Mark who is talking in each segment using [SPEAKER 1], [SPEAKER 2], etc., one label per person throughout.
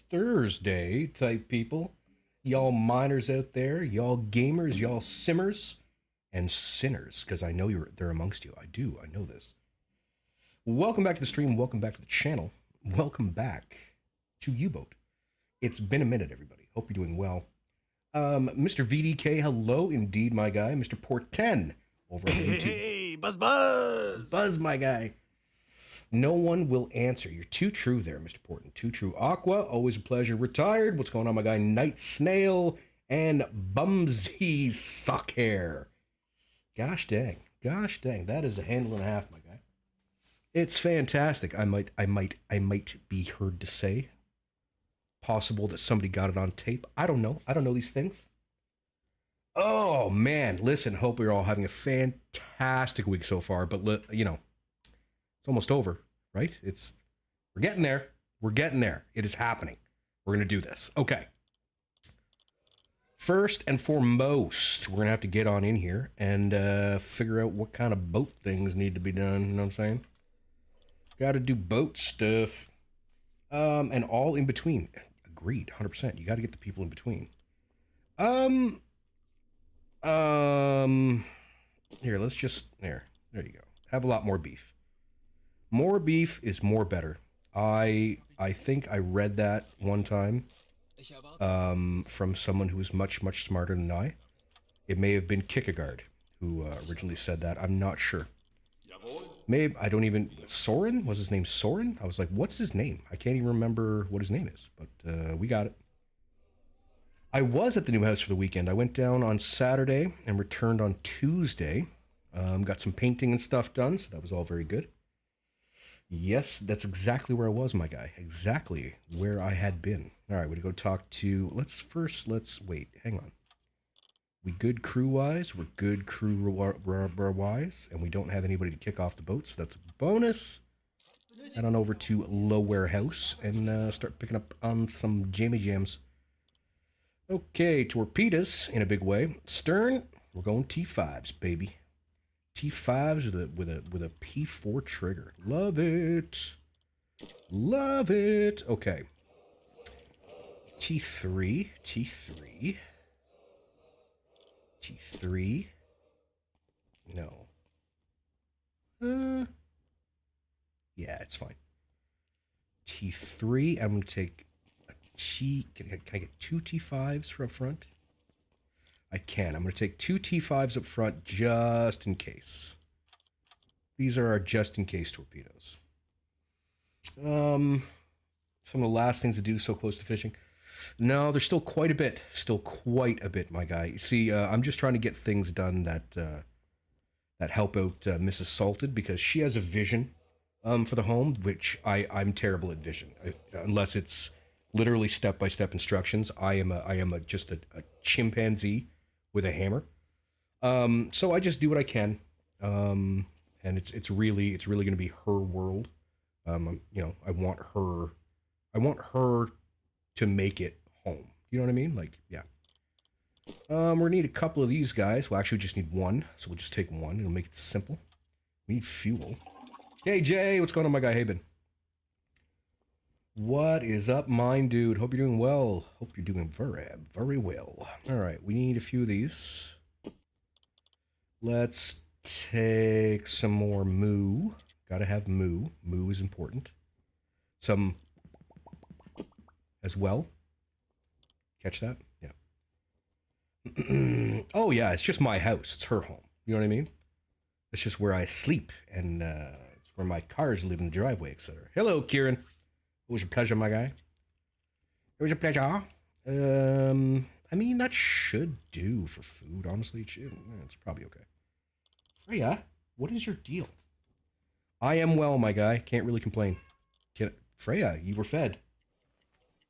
[SPEAKER 1] Thursday type people. Y'all miners out there, y'all gamers, y'all simmers, and sinners, because I know you're there amongst you. I know this. Welcome back to the stream, welcome back to the channel, welcome back to U-Boat. It's been a minute, everybody. Hope you're doing well. Mr. VDK, hello indeed, my guy. Mr. Port10 over on YouTube.
[SPEAKER 2] Hey, buzz!
[SPEAKER 1] Buzz, my guy. No one will answer. You're too true there, Mr. Porton. Too true. Aqua, always a pleasure. Retired. What's going on, my guy? Night Snail and Bumsy Sock Hair. Gosh dang. Gosh dang. That is a handle and a half, my guy. It's fantastic. I might be heard to say. Possible that somebody got it on tape. I don't know. I don't know these things. Oh, man. Listen, hope you're all having a fantastic week so far. But, you know, it's almost over, right? We're getting there. We're getting there. It is happening. We're going to do this. Okay. First and foremost, we're going to have to get on in here and figure out what kind of boat things need to be done. You know what I'm saying? Got to do boat stuff. And all in between. Agreed, 100%. You got to get the people in between. Here, let's just, there you go. Have a lot more beef. More beef is more better. I think I read that one time from someone who was much smarter than I. It may have been Kierkegaard who originally said that. I'm not sure. Maybe, I don't even, Soren? Was his name Soren? I was like, what's his name? I can't even remember what his name is, but we got it. I was at the new house for the weekend. I went down on Saturday and returned on Tuesday. Got some painting and stuff done, so that was all very good. Yes, that's exactly where I was, my guy. Exactly where I had been. All right, we're going to go talk to... Let's... Wait, hang on. We good crew-wise. We're good crew-wise. And we don't have anybody to kick off the boat, so that's a bonus. Head on over to Low Warehouse and start picking up on some jammy jams. Okay, torpedoes in a big way. Stern, we're going T5s, baby. T5s with a P4 trigger. Love it. Love it. Okay. T3. No. Yeah, it's fine. T3. I'm going to take a T. Can I get two T5s for up front? I can. I'm going to take two T5s up front just in case. These are our just in case torpedoes. Some of the last things to do so close to finishing. No, there's still quite a bit. Still quite a bit, my guy. See, I'm just trying to get things done that help out Mrs. Salted because she has a vision for the home, which I'm terrible at vision. Unless it's literally step-by-step instructions. I am just a chimpanzee with a hammer. So I just do what I can. And it's really going to be her world. You know, I want her to make it home. You know what I mean? Like, yeah. We're gonna need a couple of these guys. Well, actually, we just need one. So we'll just take one. It'll make it simple. We need fuel. Hey, Jay, what's going on, my guy? Hey, Ben. What is up, mine dude? Hope you're doing well. Hope you're doing very well. All right, we need a few of these. Let's take some more moo. Gotta have moo. Moo is important. Some as well. Catch that? Yeah. Oh, yeah, it's just my house. It's her home. You know what I mean? It's just where I sleep, and it's where my cars live in the driveway, etc. Hello, Kieran. It was a pleasure, my guy. It was a pleasure. I mean, that should do for food, honestly. It's probably okay. Freya, what is your deal? I am well, my guy. Can't really complain. Freya, you were fed.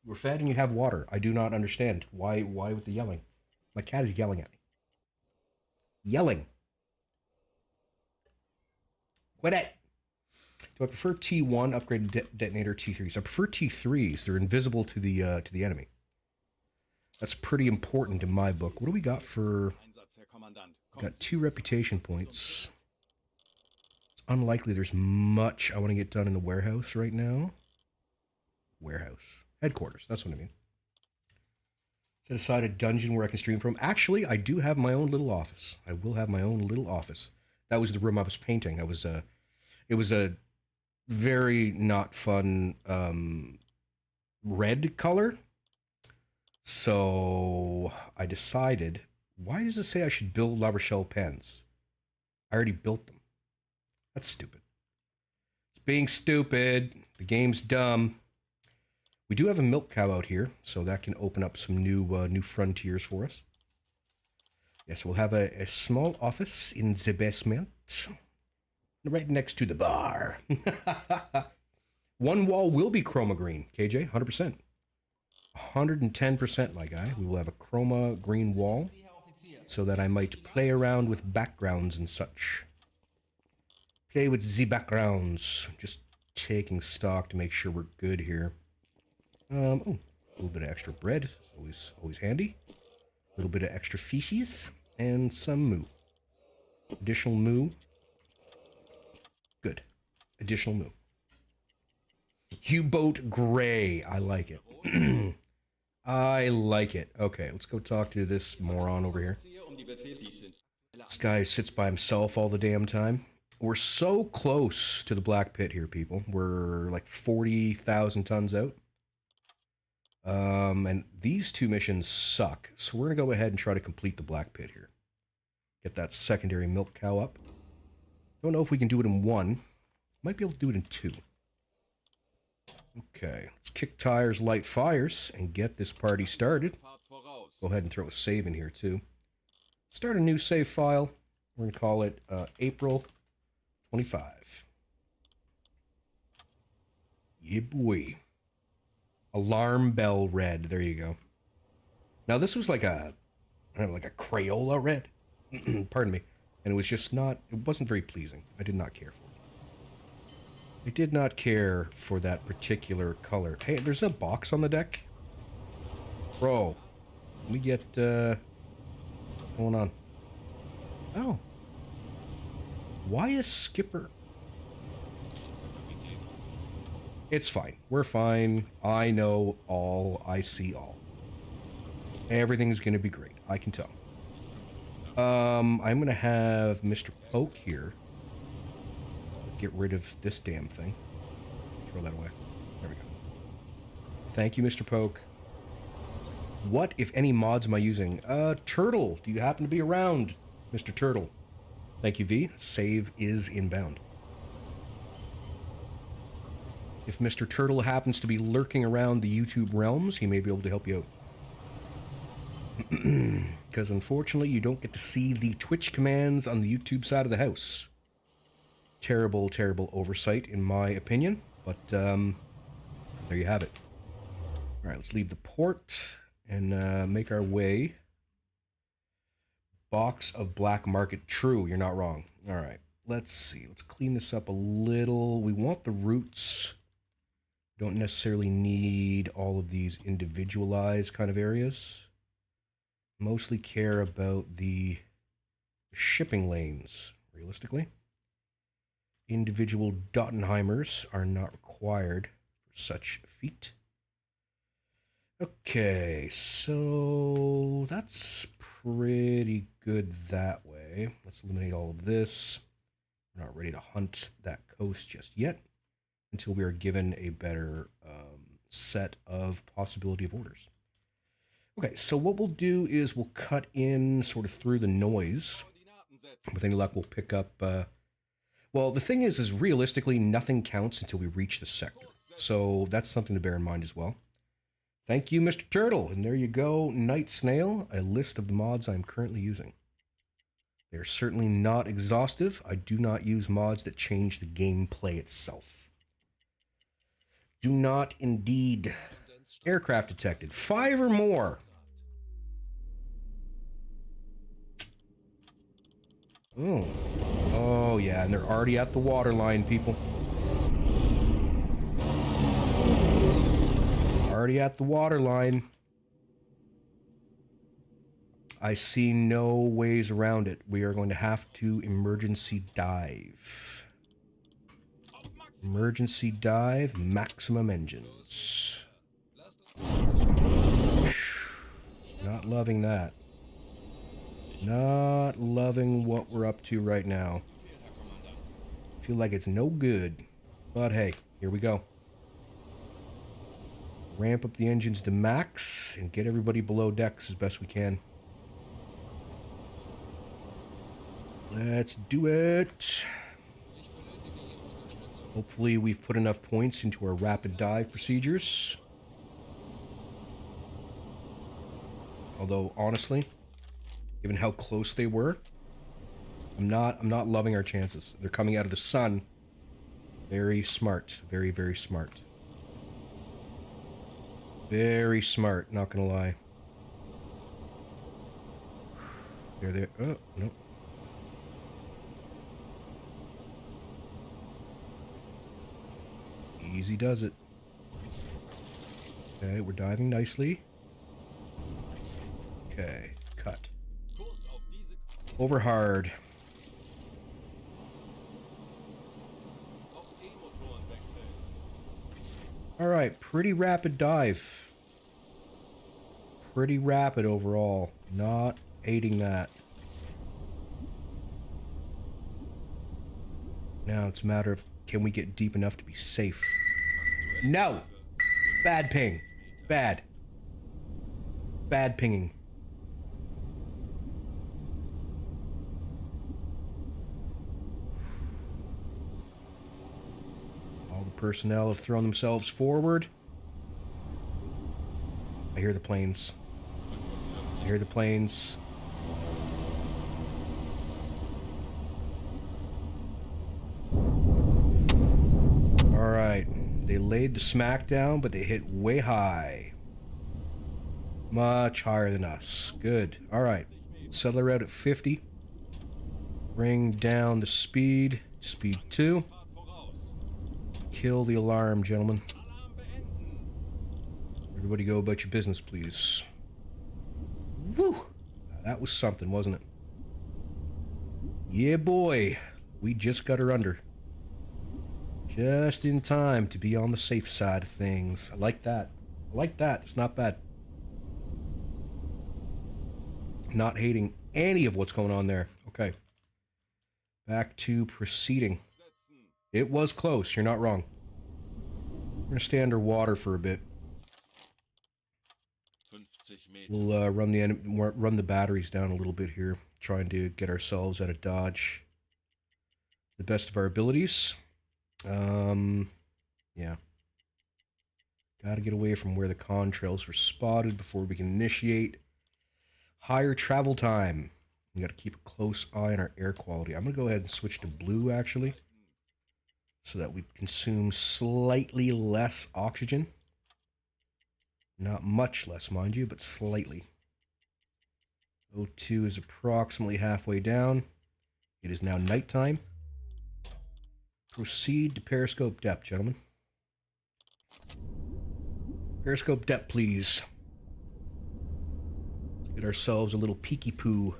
[SPEAKER 1] You were fed and you have water. I do not understand. Why with the yelling? My cat is yelling at me. Yelling. Quit it. Do I prefer T1 upgraded detonator T3s? I prefer T3s. They're invisible to the enemy. That's pretty important in my book. What do we got for... Got 2 reputation points. It's unlikely there's much I want to get done in the warehouse right now. Warehouse. Headquarters, that's what I mean. Set aside a dungeon where I can stream from. Actually, I do have my own little office. I will have my own little office. That was the room I was painting. It was a very not fun red color. So I decided, why does it say I should build La Rochelle pens? I already built them. That's stupid. It's being stupid. The game's dumb. We do have a milk cow out here, so that can open up some new frontiers for us. Yes, we'll have a small office in the basement, right next to the bar. One wall will be chroma green, KJ, 100%. 110%, my guy. We will have a chroma green wall, so that I might play around with backgrounds and such. Play with the backgrounds. Just taking stock to make sure we're good here. Oh, a little bit of extra bread, always handy. A little bit of extra fishies and some moo. Additional moo. Good. Additional moo. U-boat gray. I like it. I like it. Okay, let's go talk to this moron over here. This guy sits by himself all the damn time. We're so close to the black pit here, people. We're like 40,000 tons out. And these two missions suck, so we're going to go ahead and try to complete the black pit here. Get that secondary milk cow up. Don't know if we can do it in one. Might be able to do it in two. Okay, let's kick tires, light fires, and get this party started. Go ahead and throw a save in here, too. Start a new save file. We're going to call it April 25. Yeah, boy. Alarm bell red. There you go. Now this was like a Crayola red. Pardon me. And it was just not, it wasn't very pleasing. I did not care for it. I did not care for that particular color. Hey, there's a box on the deck. Bro, let me get, what's going on? Oh. Why is Skipper? It's fine. We're fine. I know all. I see all. Everything's going to be great. I can tell. I'm going to have Mr. Poke here. Get rid of this damn thing. Throw that away. There we go. Thank you, Mr. Poke. What, if any, mods am I using? Turtle. Do you happen to be around, Mr. Turtle? Thank you, V. Save is inbound. If Mr. Turtle happens to be lurking around the YouTube realms, he may be able to help you out. Because unfortunately, you don't get to see the Twitch commands on the YouTube side of the house. Terrible, terrible oversight, in my opinion. But, there you have it. Alright, let's leave the port and make our way. Box of black market. True, you're not wrong. Alright, let's see. Let's clean this up a little. We want the roots. Don't necessarily need all of these individualized kind of areas. Mostly care about the shipping lanes, realistically. Individual Dottenheimers are not required for such a feat. Okay, so that's pretty good that way. Let's eliminate all of this. We're not ready to hunt that coast just yet, until we are given a better set of possibility of orders. Okay, so what we'll do is we'll cut in sort of through the noise. With any luck, we'll pick up... well, the thing is realistically, nothing counts until we reach the sector. So that's something to bear in mind as well. Thank you, Mr. Turtle. And there you go, Night Snail, a list of the mods I'm currently using. They're certainly not exhaustive. I do not use mods that change the gameplay itself. Do not indeed. Aircraft detected. 5 or more. Oh. Oh, yeah, and they're already at the waterline, people. Already at the waterline. I see no ways around it. We are going to have to emergency dive. Emergency dive, maximum engines. loving that. Not loving what we're up to right now. Feel like it's no good. But hey, here we go. Ramp up the engines to max and get everybody below decks as best we can. Let's do it. Hopefully we've put enough points into our rapid dive procedures. Although honestly, given how close they were, I'm not loving our chances. They're coming out of the sun. Very smart. Very, very smart. Very smart, not gonna lie. There. Oh, no. Easy does it. Okay, we're diving nicely. Okay, cut. Over hard. Alright, pretty rapid dive. Pretty rapid overall. Not hating that. Now it's a matter of, can we get deep enough to be safe? No! Bad ping. Bad. Bad pinging. All the personnel have thrown themselves forward. I hear the planes. I hear the planes. Alright. They laid the smackdown, but they hit way high. Much higher than us. Good. Alright. Settle her out at 50. Bring down the speed. Speed 2. Kill the alarm, gentlemen. Everybody go about your business, please. Woo! That was something, wasn't it? Yeah, boy. We just got her under. Just in time to be on the safe side of things. I like that. I like that. It's not bad. Not hating any of what's going on there. Okay. Back to proceeding. It was close. You're not wrong. We're going to stay underwater for a bit. We'll run the batteries down a little bit here. Trying to get ourselves out of dodge. The best of our abilities. Yeah. Gotta get away from where the contrails were spotted before we can initiate higher travel time. We gotta keep a close eye on our air quality. I'm gonna go ahead and switch to blue, actually, so that we consume slightly less oxygen. Not much less, mind you, but slightly. O2 is approximately halfway down. It is now nighttime. Proceed to periscope depth, gentlemen. Periscope depth, please. Get ourselves a little peeky poo.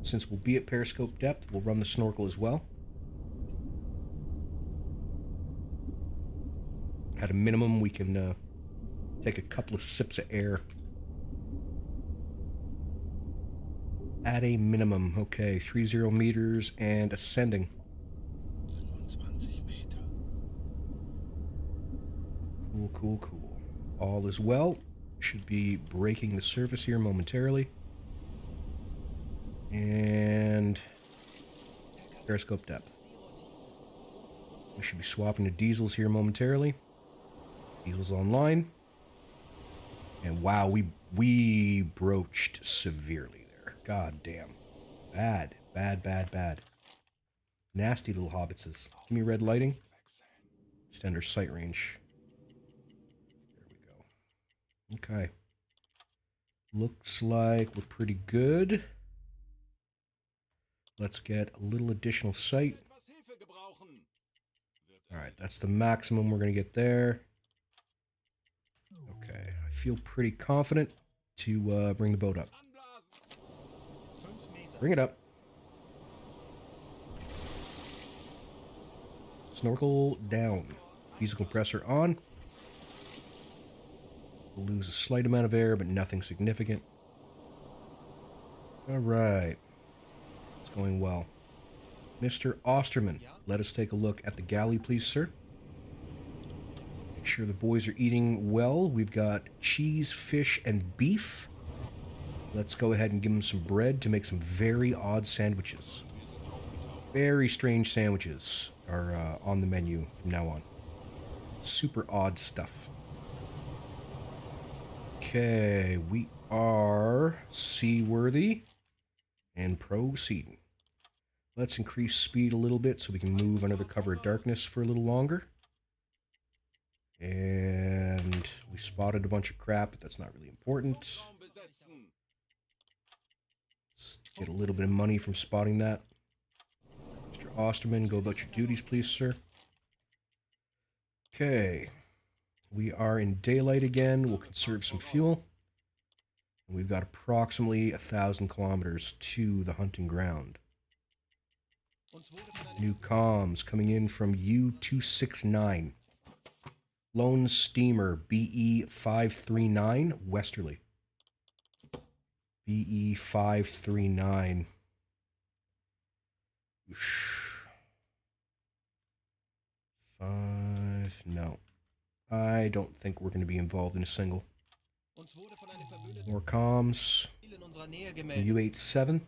[SPEAKER 1] Since we'll be at periscope depth, we'll run the snorkel as well. At a minimum, we can take a couple of sips of air. At a minimum. Okay, 30 meters and ascending. Cool, cool. All is well. Should be breaking the surface here momentarily. And periscope depth. We should be swapping to diesels here momentarily. Diesels online. And wow, we broached severely there. God damn. Bad. Nasty little hobbitses. Give me red lighting. Extend our sight range. Okay. Looks like we're pretty good. Let's get a little additional sight. Alright, that's the maximum we're going to get there. Okay, I feel pretty confident to bring the boat up. Bring it up. Snorkel down. Diesel compressor on. We'll lose a slight amount of air, but nothing significant. All right. It's going well. Mr. Osterman, let us take a look at the galley, please, sir. Make sure the boys are eating well. We've got cheese, fish, and beef. Let's go ahead and give them some bread to make some very odd sandwiches. Very strange sandwiches are on the menu from now on. Super odd stuff. Okay, we are seaworthy and proceeding. Let's increase speed a little bit so we can move under the cover of darkness for a little longer. And we spotted a bunch of crap, but that's not really important. Let's get a little bit of money from spotting that. Mr. Osterman, go about your duties, please, sir. Okay. We are in daylight again. We'll conserve some fuel. And we've got approximately 1,000 kilometers to the hunting ground. New comms coming in from U-269. Lone Steamer BE-539 Westerly. BE-539. No. I don't think we're going to be involved in a single. More comms. U-87.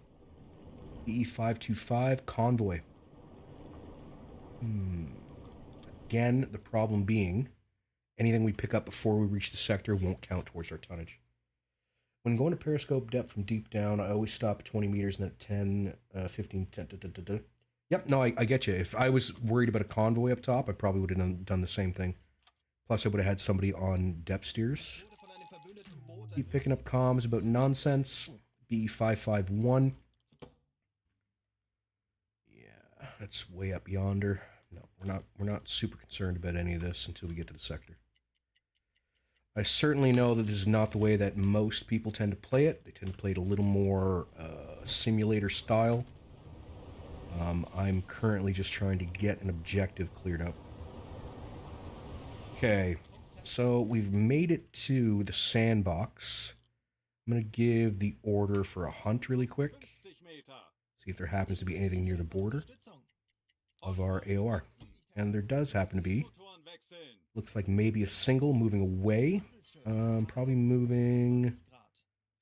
[SPEAKER 1] BE-525 Convoy. Again, the problem being, anything we pick up before we reach the sector won't count towards our tonnage. When going to periscope depth from deep down, I always stop at 20 meters and at 10, 15, 10, Yep, no, I get you. If I was worried about a convoy up top, I probably would have done the same thing. Plus, I would have had somebody on depth steers. Keep picking up comms about nonsense. BE-551. Yeah, that's way up yonder. No, we're not super concerned about any of this until we get to the sector. I certainly know that this is not the way that most people tend to play it. They tend to play it a little more simulator style. I'm currently just trying to get an objective cleared up. Okay, so we've made it to the sandbox. I'm going to give the order for a hunt really quick. See if there happens to be anything near the border of our AOR. And there does happen to be. Looks like maybe a single moving away. Probably moving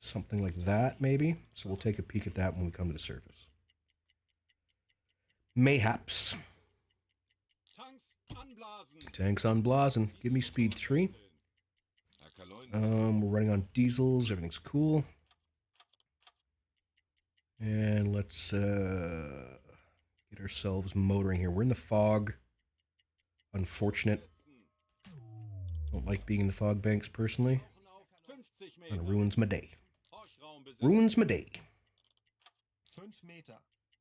[SPEAKER 1] something like that, maybe. So we'll take a peek at that when we come to the surface. Mayhaps. Tanks unblasen. Give me speed 3. We're running on diesels. Everything's cool. And let's get ourselves motoring here. We're in the fog. Unfortunate. Don't like being in the fog banks personally. Kind of ruins my day. Ruins my day.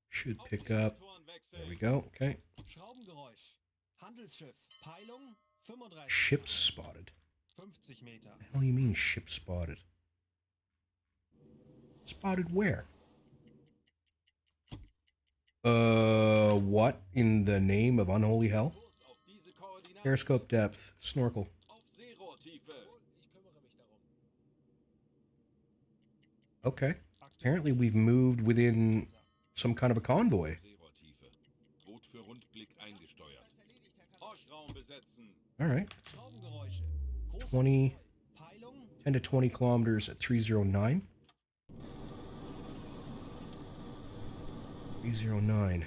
[SPEAKER 1] Should pick up. There we go. Okay. Ship spotted. What the hell do you mean ship spotted? Spotted where? What in the name of unholy hell? Periscope depth. Snorkel. Okay. Apparently we've moved within some kind of a convoy. Alright. 10 to 20 kilometers at 309. 309.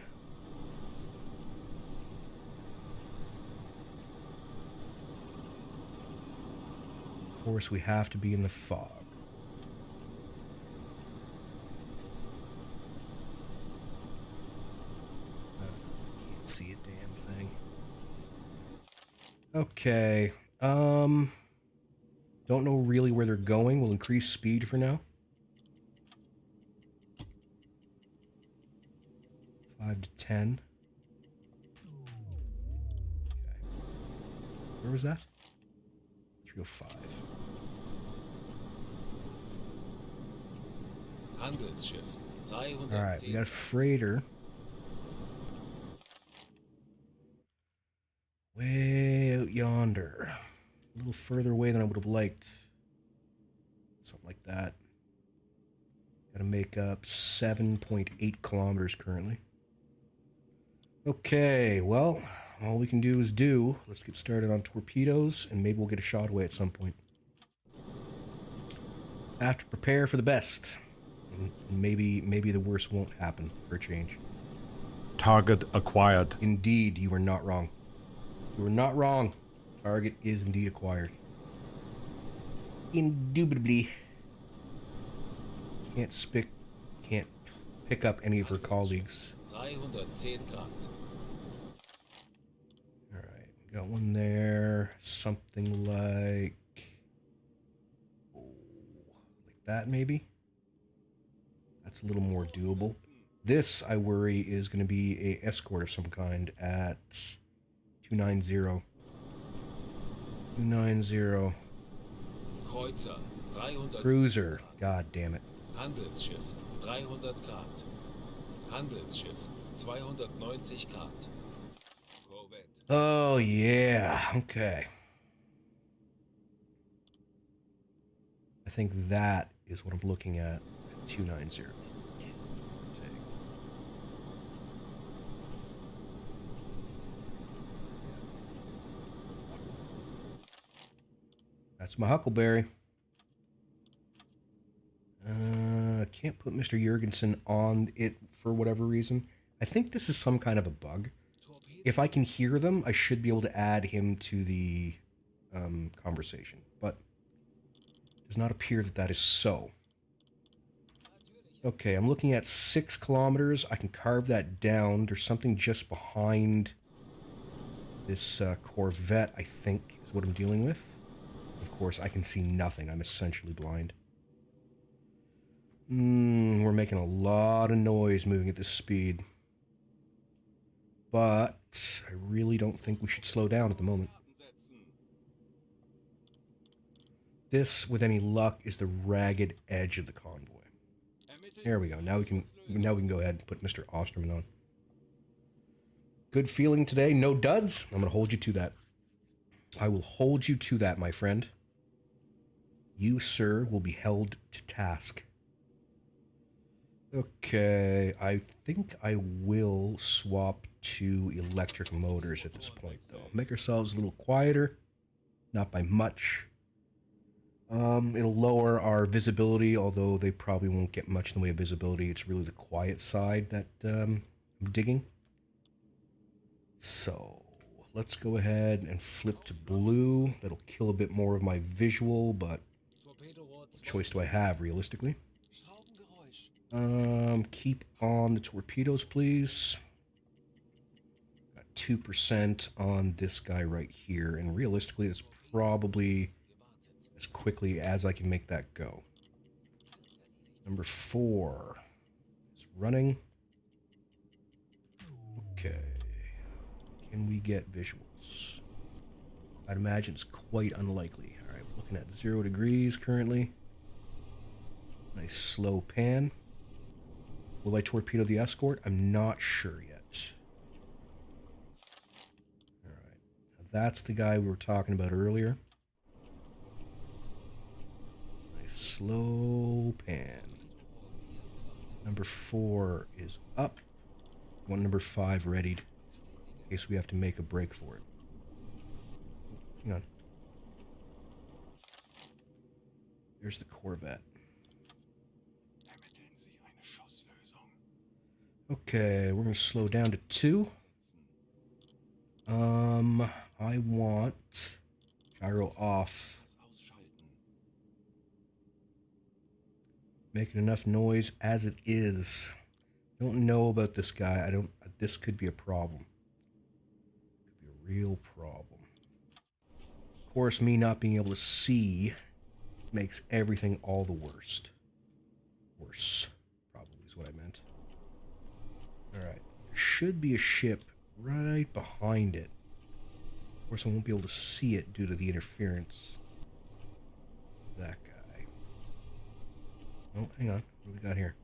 [SPEAKER 1] Of course, we have to be in the fog. Can't see a damn thing. Okay. Don't know really where they're going. We'll increase speed for now. 5 to 10. Okay. Where was that? 305. Alright, we got a freighter. Way out yonder. A little further away than I would have liked. Something like that. Got Gonna make up 7.8 kilometers currently. Okay, well, all we can do is do. Let's get started on torpedoes, and maybe we'll get a shot away at some point. I have to prepare for the best. Maybe the worst won't happen for a change.
[SPEAKER 3] Target acquired.
[SPEAKER 1] Indeed, you are not wrong. You are not wrong. Target is indeed acquired. Indubitably. Can't pick up any of her colleagues.
[SPEAKER 2] 310 Grad.
[SPEAKER 1] Alright, got one there. Something like... like that, maybe? That's a little more doable. This, I worry, is going to be a escort of some kind at 290. 290.
[SPEAKER 2] Kreuzer, 300.
[SPEAKER 1] Cruiser. God damn it.
[SPEAKER 2] Handelsschiff, 300 Grad. Handelsschiff, 290 Grad. Korvette.
[SPEAKER 1] Oh, yeah. Okay. I think that is what I'm looking at 290. That's my Huckleberry. I can't put Mr. Jurgensen on it for whatever reason. I think this is some kind of a bug. If I can hear them, I should be able to add him to the conversation. But it does not appear that that is so. Okay, I'm looking at 6 kilometers. I can carve that down. There's something just behind this Corvette, I think, is what I'm dealing with. Of course, I can see nothing. I'm essentially blind. We're making a lot of noise moving at this speed. But I really don't think we should slow down at the moment. This, with any luck, is the ragged edge of the convoy. There we go. Now we can go ahead and put Mr. Osterman on. Good feeling today. No duds. I'm going to hold you to that. I will hold you to that, my friend. You, sir, will be held to task. Okay, I think I will swap to electric motors at this point, though. Make ourselves a little quieter. Not by much. It'll lower our visibility, although they probably won't get much in the way of visibility. It's really the quiet side that I'm digging. So, let's go ahead and flip to blue. That'll kill a bit more of my visual, but what choice do I have, realistically? Keep on the torpedoes, please. Got 2% on this guy right here, and realistically, it's probably as quickly as I can make that go. Number 4 is running. Okay. Can we get visuals? I'd imagine it's quite unlikely. Alright, we're looking at 0 degrees currently. Nice slow pan. Will I torpedo the escort? I'm not sure yet. Alright. That's the guy we were talking about earlier. Nice slow pan. Number 4 is up. One number 5 readied. In case we have to make a break for it. Hang on. There's the Corvette. Okay, we're going to slow down to 2. I want gyro off. Making enough noise as it is. Don't know about this guy. This could be a problem. Could be a real problem. Of course, me not being able to see makes everything all the worst. Worse, probably is what I meant. Alright, there should be a ship right behind it. Of course, I won't be able to see it due to the interference. That guy. Oh, hang on. What do we got here?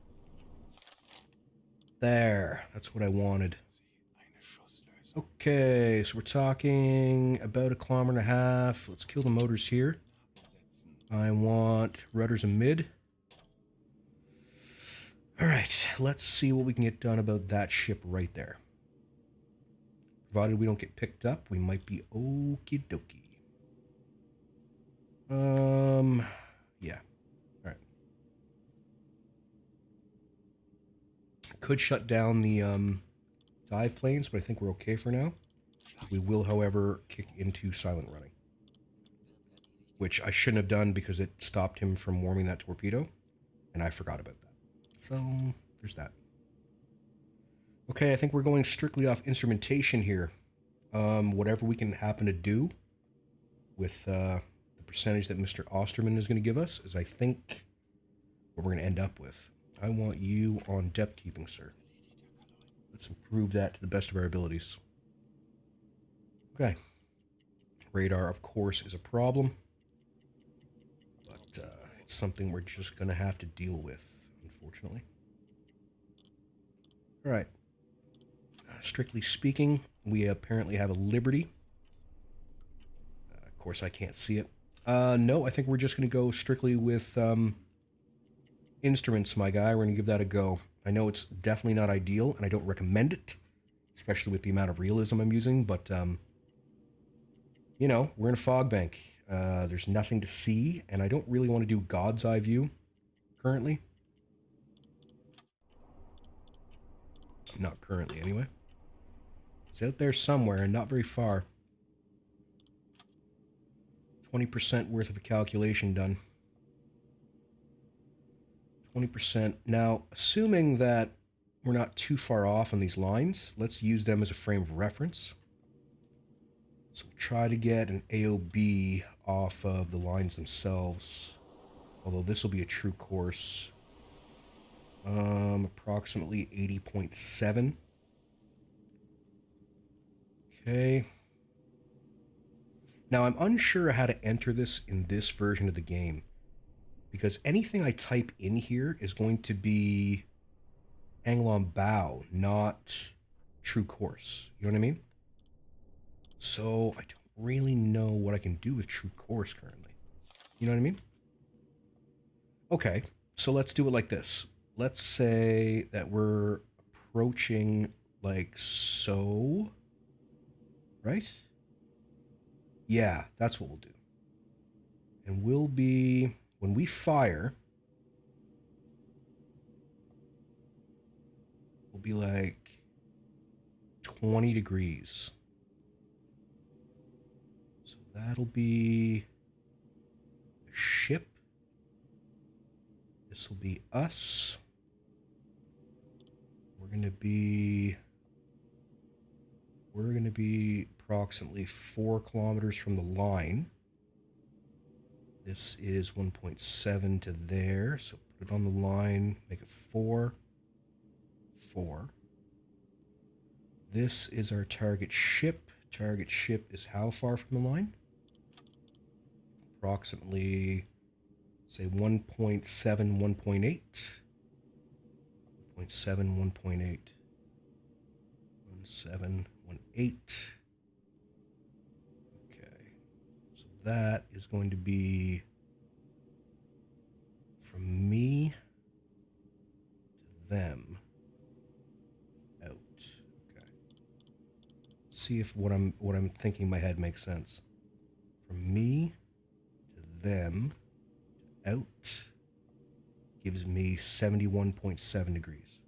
[SPEAKER 1] There. That's what I wanted. Okay, so we're talking about 1.5 kilometers. Let's kill the motors here. I want rudders and mid. Alright, let's see what we can get done about that ship right there. Provided we don't get picked up, we might be okie dokie. Yeah. Alright. Could shut down the, dive planes, but I think we're okay for now. We will, however, kick into silent running. Which I shouldn't have done because it stopped him from warming that torpedo, and I forgot about that. So, there's that. Okay, I think we're going strictly off instrumentation here. Whatever we can happen to do with the percentage that Mr. Osterman is going to give us is, I think, what we're going to end up with. I want you on depth keeping, sir. Let's improve that to the best of our abilities. Okay. Radar, of course, is a problem. But it's something we're just going to have to deal with, unfortunately. Alright. Strictly speaking, we apparently have a Liberty. Of course, I can't see it. No, I think we're just going to go strictly with instruments, my guy. We're going to give that a go. I know it's definitely not ideal, and I don't recommend it, especially with the amount of realism I'm using, but, you know, we're in a fog bank. There's nothing to see, and I don't really want to do God's eye view currently. Not currently, anyway. It's out there somewhere, and not very far. 20% worth of a calculation done. 20%. Now, assuming that we're not too far off on these lines, let's use them as a frame of reference. So we'll try to get an AOB off of the lines themselves. Although this will be a true course. Approximately 80.7. Okay. Now, I'm unsure how to enter this in this version of the game, because anything I type in here is going to be angle on bow, not true course. You know what I mean? So, I don't really know what I can do with true course currently. You know what I mean? Okay, so let's do it like this. Let's say that we're approaching like so, right? Yeah, that's what we'll do. And we'll be, when we fire, we'll be like 20 degrees. So that'll be the ship. This will be us. We're going to be approximately 4 kilometers from the line. This is 1.7 to there, so put it on the line, make it 4. 4. This is our target ship. Target ship is how far from the line? Approximately, say 1.7, 1.8. 1.7, 1.8. 1.7, 1.8. Okay. So that is going to be from me to them. Out. Okay. See if what I'm thinking in my head makes sense. From me to them out gives me 71.7 degrees.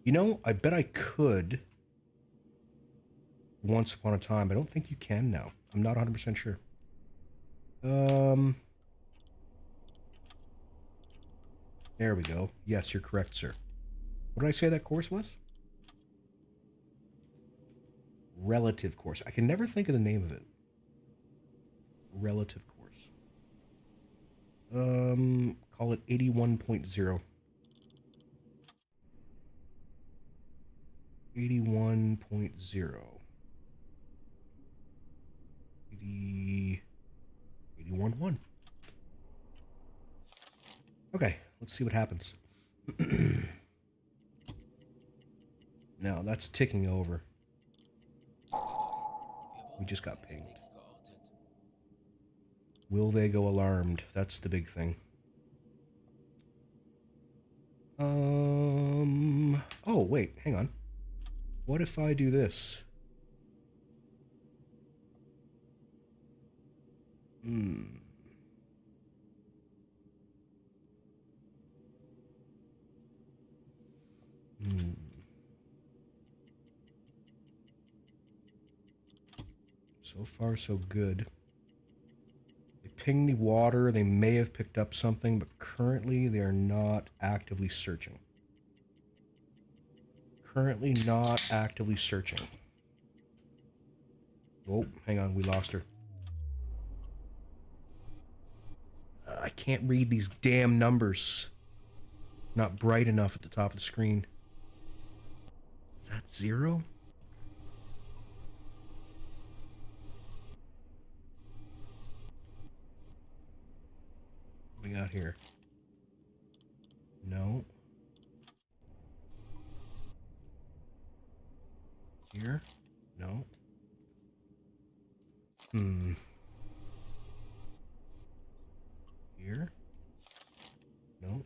[SPEAKER 1] You know, I bet I could once upon a time. I don't think you can now. I'm not 100% sure. There we go. Yes, you're correct, sir. What did I say that course was? Relative course. I can never think of the name of it. Relative course. Call it 81.0. 81.0. 81.1. Okay, let's see what happens. Now, that's ticking over. We just got pinged. Will they go alarmed? That's the big thing. Oh, wait, hang on. What if I do this? So far, so good. They ping the water. They may have picked up something, but currently they are not actively searching. Currently not actively searching. Oh, hang on. We lost her. I can't read these damn numbers. Not bright enough at the top of the screen. Is that 0? What we got here? No. Here? No. Here? No.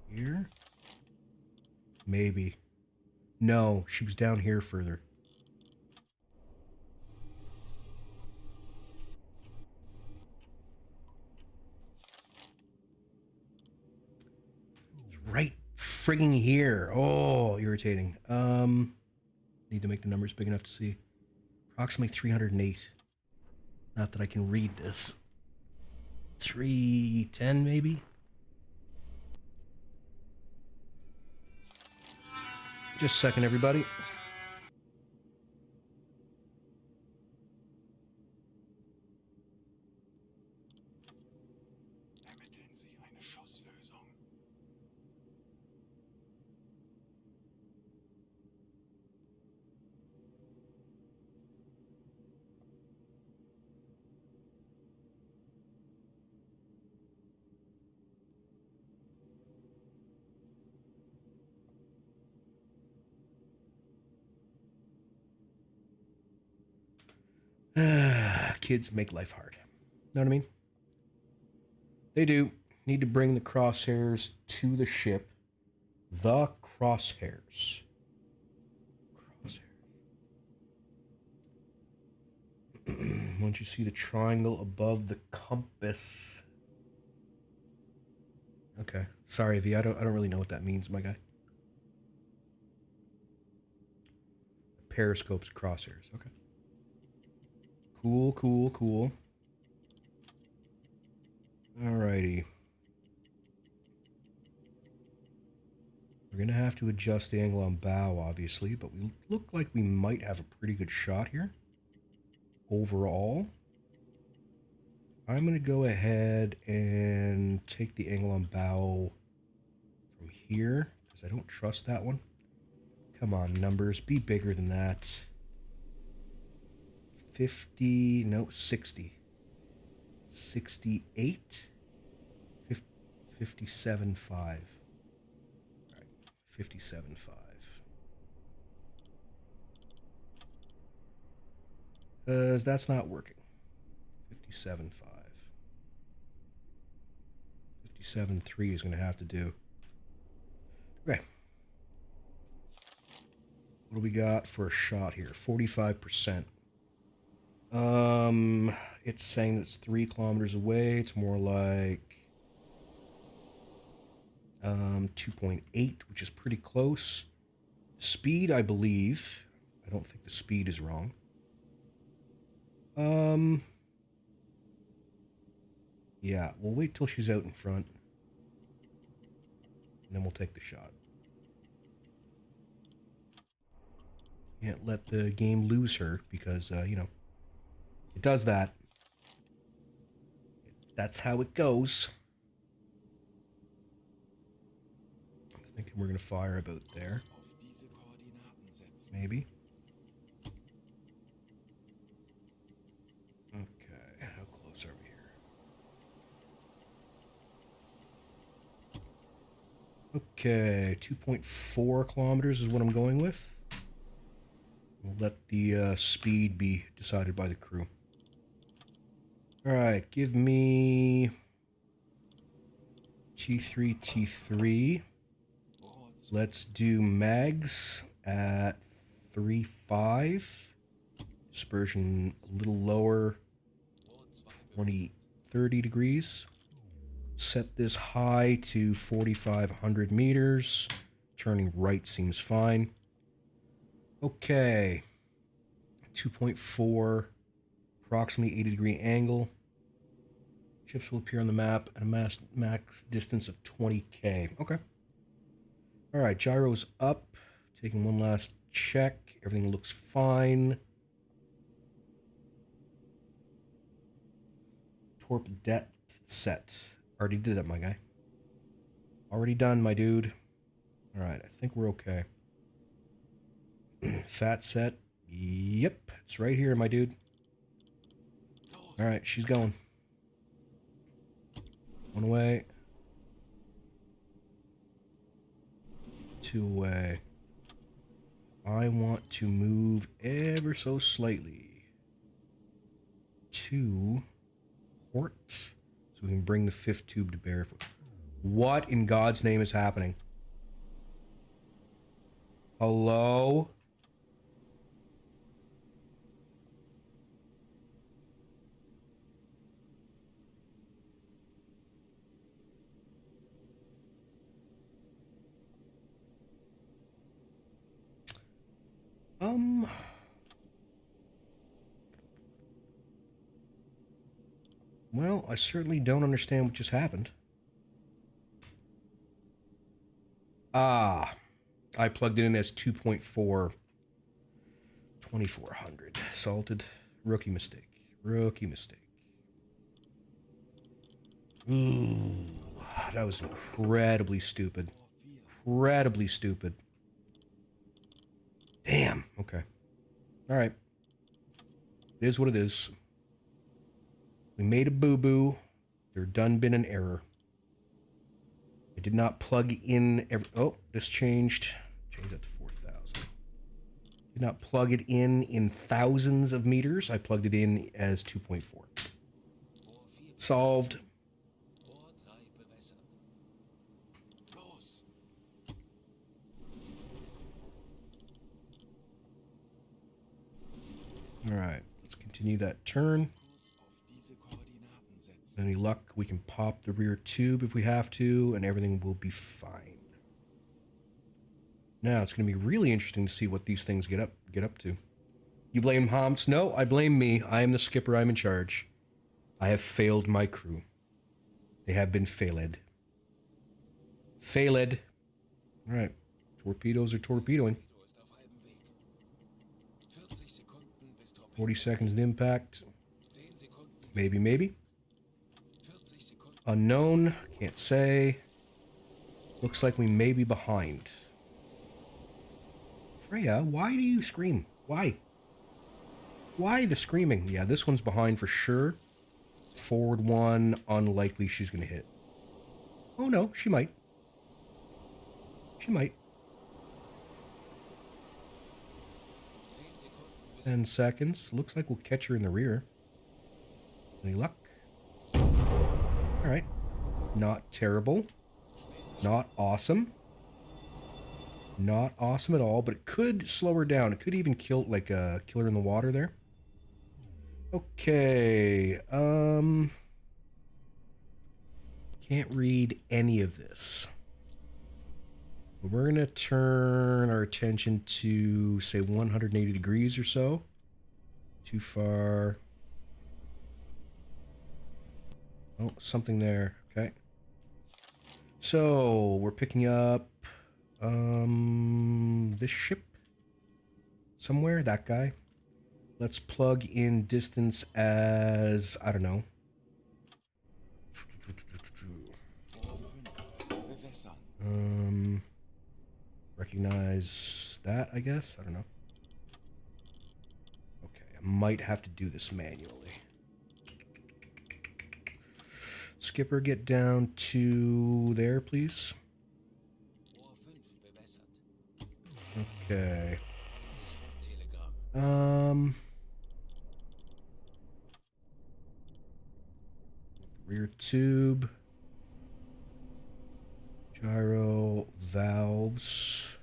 [SPEAKER 1] Here? Maybe. No, she was down here further. It's right frigging here. Oh, irritating. Need to make the numbers big enough to see. Approximately 308. Not that I can read this. 310 maybe? Just a second, everybody. Kids make life hard. Know what I mean? They do. Need to bring the crosshairs to the ship. The crosshairs. Once you see the triangle above the compass. Okay. Sorry, V. I don't really know what that means, my guy. Periscope's crosshairs. Okay. Cool, cool, cool. Alrighty. We're going to have to adjust the angle on bow, obviously, but we look like we might have a pretty good shot here. Overall. I'm going to go ahead and take the angle on bow from here, because I don't trust that one. Come on, numbers. Be bigger than that. 50, no, 60. 68. 57.5. All right, 57.5. Because that's not working. 57.5. 57.3 is going to have to do. Okay. What do we got for a shot here? 45%. It's saying that it's 3 kilometers away. It's more like 2.8, which is pretty close. Speed, I believe. I don't think the speed is wrong. Yeah, we'll wait till she's out in front. And then we'll take the shot. Can't let the game lose her because, you know, it does that. That's how it goes. I'm thinking we're going to fire about there. Maybe. Okay, how close are we here? Okay, 2.4 kilometers is what I'm going with. We'll let the speed be decided by the crew. All right, give me T3, T3. Let's do mags at 3.5. Dispersion a little lower, 20, 30 degrees. Set this high to 4,500 meters. Turning right seems fine. Okay. 2.4, approximately 80-degree angle. Ships will appear on the map at a max distance of 20K. Okay. All right, gyro's up. Taking one last check. Everything looks fine. Torp depth set. Already did that, my guy. Already done, my dude. All right, I think we're okay. Fat set. Yep, it's right here, my dude. All right, she's going. One away. Two away. I want to move ever so slightly to port so we can bring the fifth tube to bear. What in God's name is happening? Hello? Well, I certainly don't understand what just happened. Ah, I plugged it in as 2.4, 2400. Salted. Rookie mistake. Rookie mistake. Ooh, that was incredibly stupid. Incredibly stupid. Damn. Okay. All right. It is what it is. We made a boo-boo. There done been an error. I did not plug in every... Oh, this changed. Change that to 4,000. Did not plug it in thousands of meters. I plugged it in as 2.4. Solved. All right, let's continue that turn. Any luck, we can pop the rear tube if we have to, and everything will be fine. Now, it's going to be really interesting to see what these things get up to. You blame Homs? No, I blame me. I am the skipper. I'm in charge. I have failed my crew. They have been failed. Failed. All right. Torpedoes are torpedoing. 40 seconds to impact. Maybe, maybe. Unknown. Can't say. Looks like we may be behind. Freya, why do you scream? Why? Why the screaming? Yeah, this one's behind for sure. Forward one, unlikely she's going to hit. Oh no, she might. She might. 10 seconds. Looks like we'll catch her in the rear. Any luck? Alright. Not terrible. Not awesome. Not awesome at all, but it could slow her down. It could even kill, like, kill her in the water there. Okay. Can't read any of this. But we're going to turn our attention to, say, 180 degrees or so. Too far. Oh, something there. Okay. So, we're picking up this ship somewhere, that guy. Let's plug in distance as, I don't know. Recognize that, I guess? I don't know. Okay, I might have to do this manually. Skipper, get down to there, please. Okay. Rear tube. Gyro valves.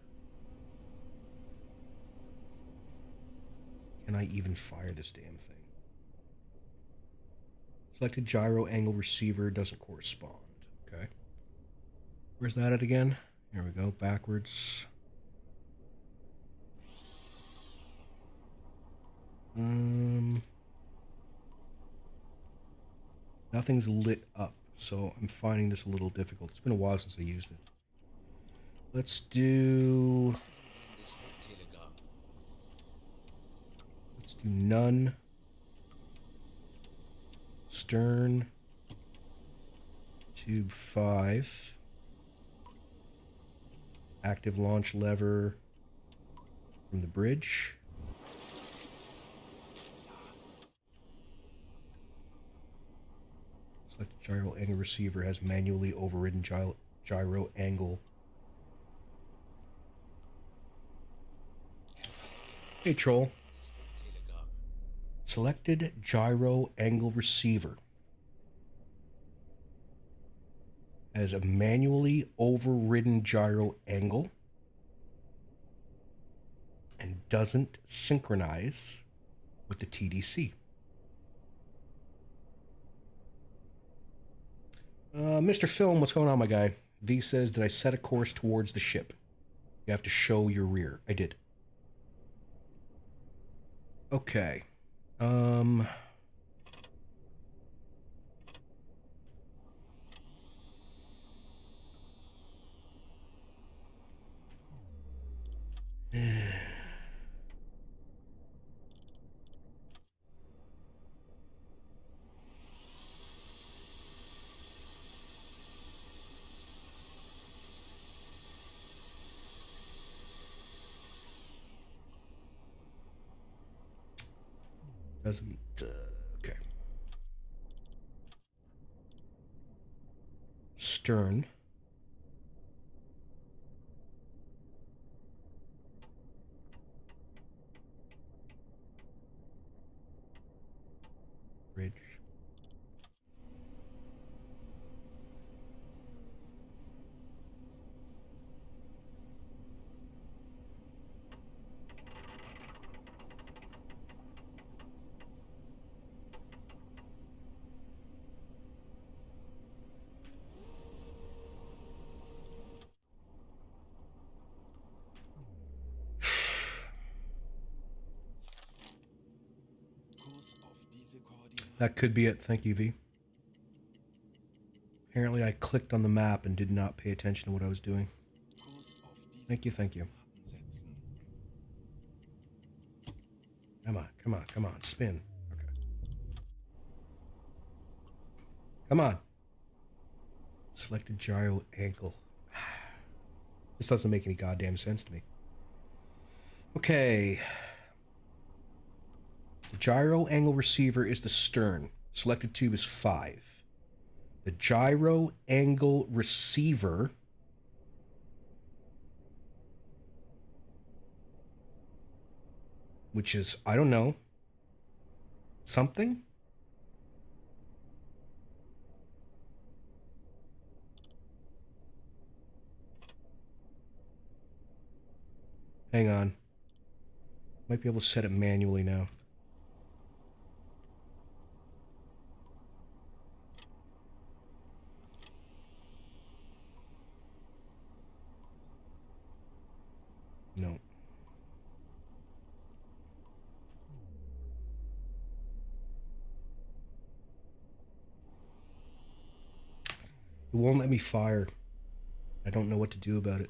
[SPEAKER 1] Can I even fire this damn thing? Selected gyro angle receiver doesn't correspond. Okay. Where's that at again? Here we go. Backwards. Nothing's lit up, so I'm finding this a little difficult. It's been a while since I used it. Let's do none. Stern. Tube 5. Active launch lever from the bridge. Select gyro angle receiver has manually overridden gyro angle. Hey, troll. Selected gyro angle receiver has a manually overridden gyro angle and doesn't synchronize with the TDC. Mr. Film, what's going on, my guy? V says, did I set a course towards the ship? You have to show your rear. I did. Okay. Doesn't, okay. Stern. Bridge. That could be it. Thank you, V. Apparently I clicked on the map and did not pay attention to what I was doing. Thank you, thank you. Come on, come on, come on. Spin. Okay. Come on. Selected gyro ankle. This doesn't make any goddamn sense to me. Okay. The gyro angle receiver is the stern. Selected tube is 5. The gyro angle receiver which is, I don't know, something? Hang on. Might be able to set it manually now. No. It won't let me fire. I don't know what to do about it.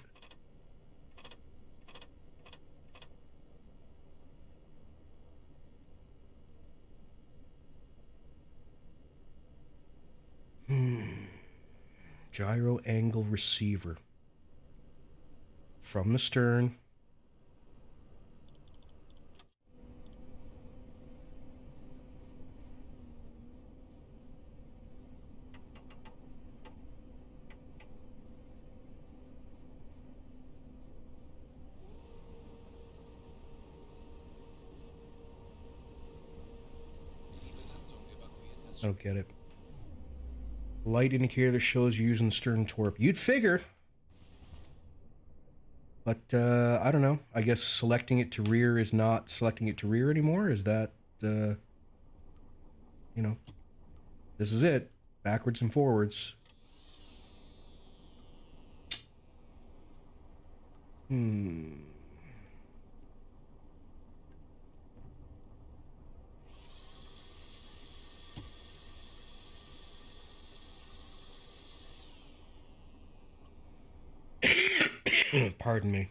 [SPEAKER 1] Gyro angle receiver. From the stern. I don't get it. Light indicator that shows you're using the stern torp. You'd figure. But, I don't know. I guess selecting it to rear is not selecting it to rear anymore? Is that, you know... This is it. Backwards and forwards. Pardon me.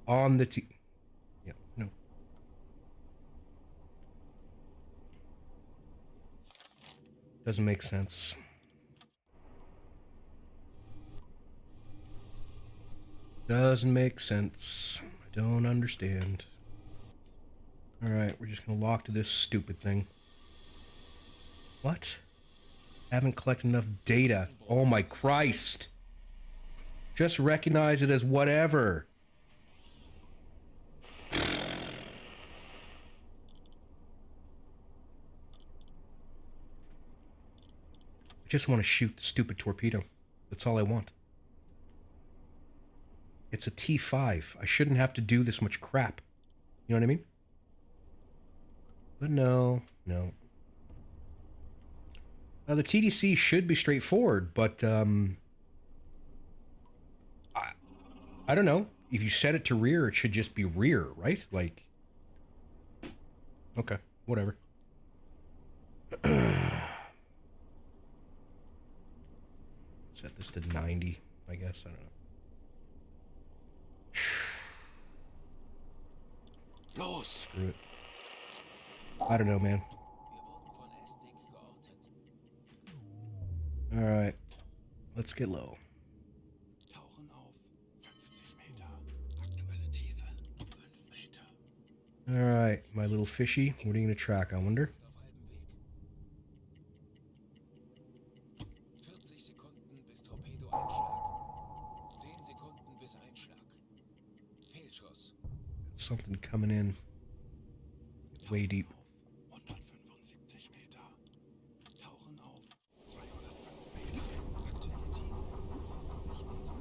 [SPEAKER 1] On the yeah, no. Doesn't make sense. Doesn't make sense. I don't understand. Alright, we're just gonna lock to this stupid thing. What? Haven't collected enough data. Oh my Christ! Just recognize it as whatever. I just want to shoot the stupid torpedo. That's all I want. It's a T5. I shouldn't have to do this much crap. You know what I mean? But no, no. Now the TDC should be straightforward, but I don't know. If you set it to rear, it should just be rear, right? Like, okay, whatever. Set this to 90, I guess. I don't know.
[SPEAKER 2] Los!
[SPEAKER 1] Screw it. I don't know, man. Alright. Let's get low.
[SPEAKER 2] Tauchen auf 50 Meter. Aktuelle Tiefe 5 Meter.
[SPEAKER 1] Alright, my little fishy. What are you going to track, I wonder?
[SPEAKER 2] 40 Sekunden bis Torpedo-Einschlag. 10 Sekunden bis Einschlag. Fehlschuss.
[SPEAKER 1] Something coming in way deep.
[SPEAKER 2] 175 Meter. Tauchen auf 205 Meter. Aktuelle Tiefe 50 Meter.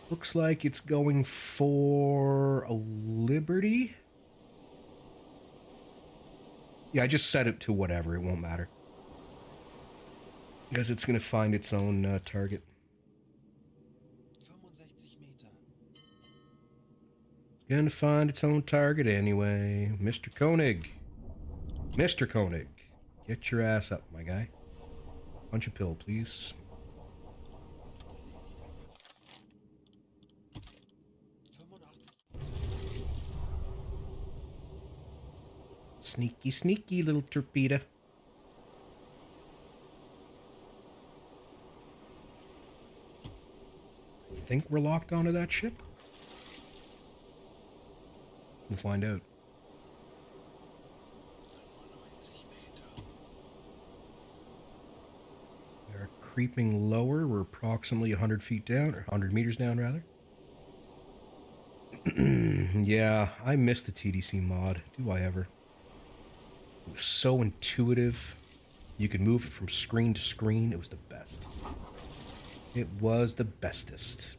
[SPEAKER 1] Looks like it's going for a Liberty. Yeah, I just set it to whatever. It won't matter. Because it's going to find its own target.
[SPEAKER 2] 65 Meter.
[SPEAKER 1] Gonna find its own target anyway. Mr. Koenig. Mr. Koenig. Get your ass up, my guy. Punch a pill, please.
[SPEAKER 2] 85.
[SPEAKER 1] Sneaky, sneaky little torpedo. Think we're locked onto that ship? We'll find out.
[SPEAKER 2] 95 Meter.
[SPEAKER 1] We are creeping lower. We're approximately 100 feet down, or 100 meters down, rather. Yeah, I miss the TDC mod. Do I ever? It was so intuitive. You could move it from screen to screen. It was the best. It was the bestest.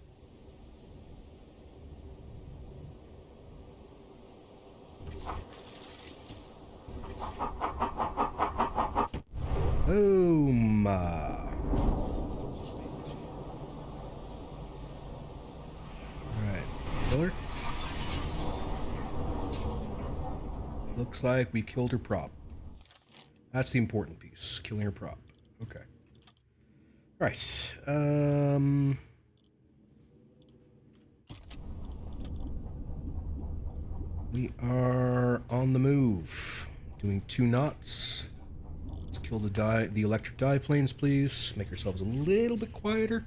[SPEAKER 1] Boom! Alright. Killer. Looks like we killed her prop. That's the important piece. Killing her prop. Okay. Right. We are on the move. Doing 2 knots. Let's kill the electric dive planes, please. Make ourselves a little bit quieter.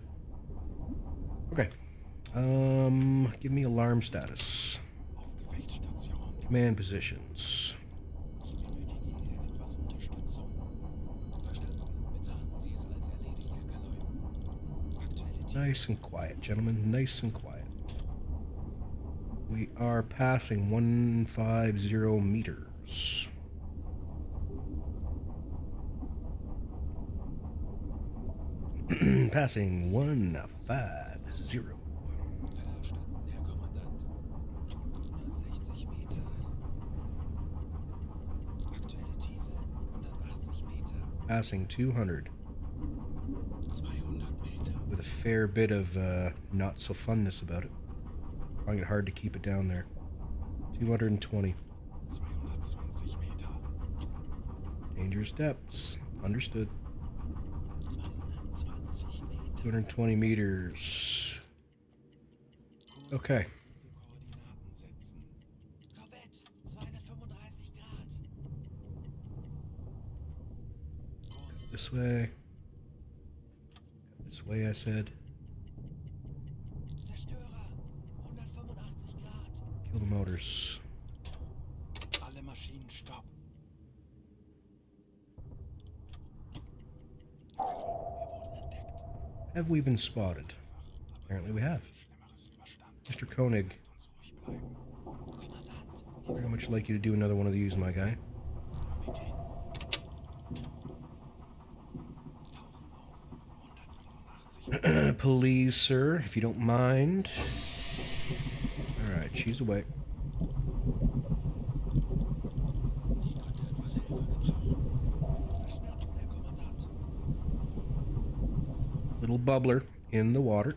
[SPEAKER 1] Okay. Give me alarm status.
[SPEAKER 2] Aufgewechtstation.
[SPEAKER 1] Command positions.
[SPEAKER 2] Ich benötige hier etwas Unterstützung. Verstanden. Betrachten Sie es als erledigt, Herr Kaloy. Aktuelle Tiefe.
[SPEAKER 1] Nice and quiet, gentlemen. Nice and quiet. We are passing 150 meters. Passing 150.
[SPEAKER 2] Verstanden, Herr Kommandant.
[SPEAKER 4] 160 Meter. Aktuelle Tiefe 180 Meter.
[SPEAKER 1] Passing 200.
[SPEAKER 2] 200 Meter.
[SPEAKER 1] With a fair bit of not so funness about it. Finding it hard to keep it down there. 220.
[SPEAKER 4] 220 Meter.
[SPEAKER 1] Dangerous depths. Understood.
[SPEAKER 4] 220 Meter.
[SPEAKER 1] 220 meters. Okay.
[SPEAKER 4] Diese Koordinaten setzen. Korvette, 235 Grad. Kurs
[SPEAKER 1] This way. This way, I said.
[SPEAKER 4] Zerstörer, 185 Grad.
[SPEAKER 1] Kill the motors.
[SPEAKER 4] Alle Maschinen stopp. Wir wurden entdeckt.
[SPEAKER 1] Have we been spotted? Apparently we have.
[SPEAKER 4] Schlimmeres überstanden.
[SPEAKER 1] Mr. Koenig,
[SPEAKER 4] Lasst uns ruhig bleiben. Kommandant,
[SPEAKER 1] very much like you to do another one of these, my guy.
[SPEAKER 4] Kapitän. Tauchen auf. 185
[SPEAKER 1] Please, sir, if you don't mind. Alright, she's away.
[SPEAKER 4] Ich könnte etwas Hilfe gebrauchen. Verstanden, Herr Kommandant.
[SPEAKER 1] Little bubbler in the water.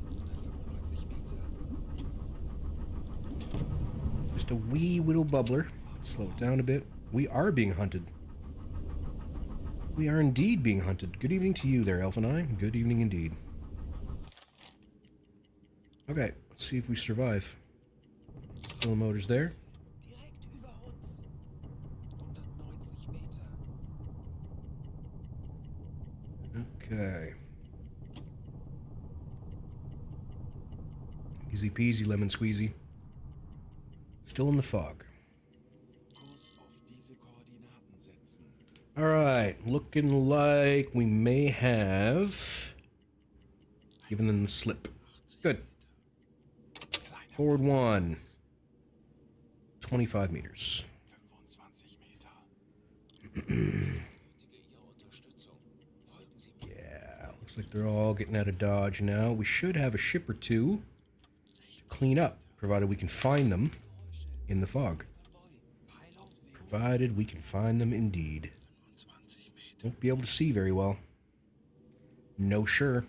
[SPEAKER 4] 195 Meter.
[SPEAKER 1] Just a wee little bubbler. Slow it down a bit. We are being hunted. We are indeed being hunted. Good evening to you there, Elf and I. Good evening indeed. Okay, let's see if we survive. Kill the motors there.
[SPEAKER 4] Direkt über uns. 190 Meter.
[SPEAKER 1] Okay. Easy peasy, lemon squeezy. Still in the fog.
[SPEAKER 4] Kurs auf diese Koordinaten setzen.
[SPEAKER 1] Alright, looking like we may have given them the slip. Good. Forward 1. 25 meters.
[SPEAKER 4] 25 Meter.
[SPEAKER 2] Benötige Ihre Unterstützung. Folgen Sie mir.
[SPEAKER 1] Yeah, looks like they're all getting out of Dodge now. We should have a ship or two to clean up, provided we can find them in the fog.
[SPEAKER 4] Peil auf sie.
[SPEAKER 1] Provided we can find them indeed.
[SPEAKER 4] 25 Meter.
[SPEAKER 1] Won't be able to see very well. No sure.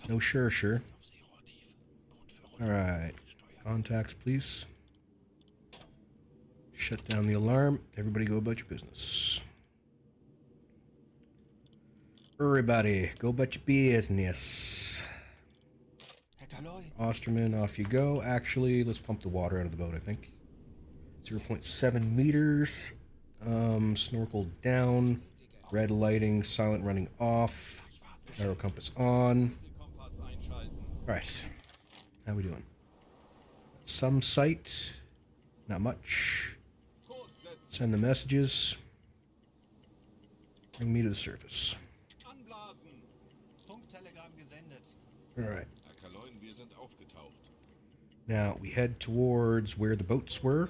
[SPEAKER 1] No sure.
[SPEAKER 4] Auf Seerohrtiefe. Boot für
[SPEAKER 1] Alright.
[SPEAKER 4] Steuer.
[SPEAKER 1] Contacts, please. Shut down the alarm. Everybody go about your business. Everybody, go about your business.
[SPEAKER 4] Herr Kaloy.
[SPEAKER 1] Osterman, off you go. Actually, let's pump the water out of the boat, I think. 0.7 meters. Snorkel down. Red lighting, silent running off. Gyro compass on. Alright. How we doing? Some sight. Not much. Send the messages. Bring me to the surface.
[SPEAKER 5] Anblasen! Funktelegramm gesendet.
[SPEAKER 1] Alright.
[SPEAKER 6] Herr Kaloin, wir sind aufgetaucht.
[SPEAKER 1] Now we head towards where the boats were.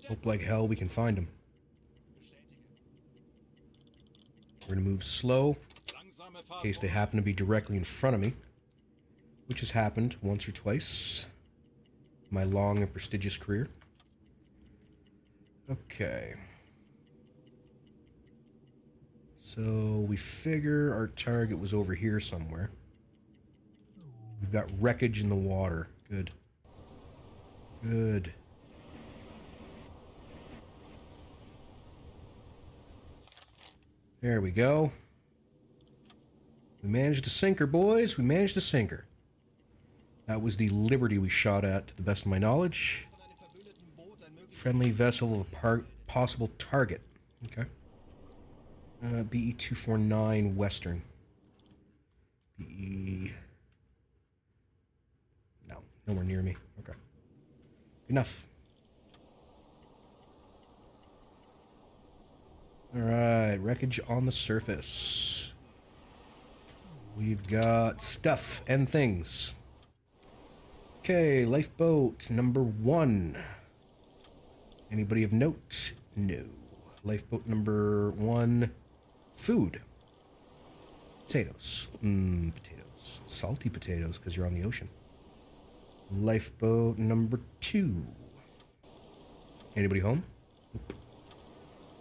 [SPEAKER 1] Hope like hell we can find them. We're gonna move slow
[SPEAKER 5] Langsame
[SPEAKER 1] in case they happen to be directly in front of me, which has happened once or twice in my long and prestigious career. Okay. So we figure our target was over here somewhere. We've got wreckage in the water. Good. Good. There we go. We managed to sink her, boys. We managed to sink her. That was the Liberty we shot at, to the best of my knowledge.
[SPEAKER 5] von einem verwühlten Boot ein mögliches
[SPEAKER 1] Friendly vessel of a possible target. Okay. BE 249 Western. BE. No, nowhere near me. Okay. Enough. Alright, wreckage on the surface. We've got stuff and things. Okay, lifeboat number 1. Anybody of note? No. Lifeboat number 1. Food. Potatoes. Potatoes. Salty potatoes, because you're on the ocean. Lifeboat number 2. Anybody home? Nope.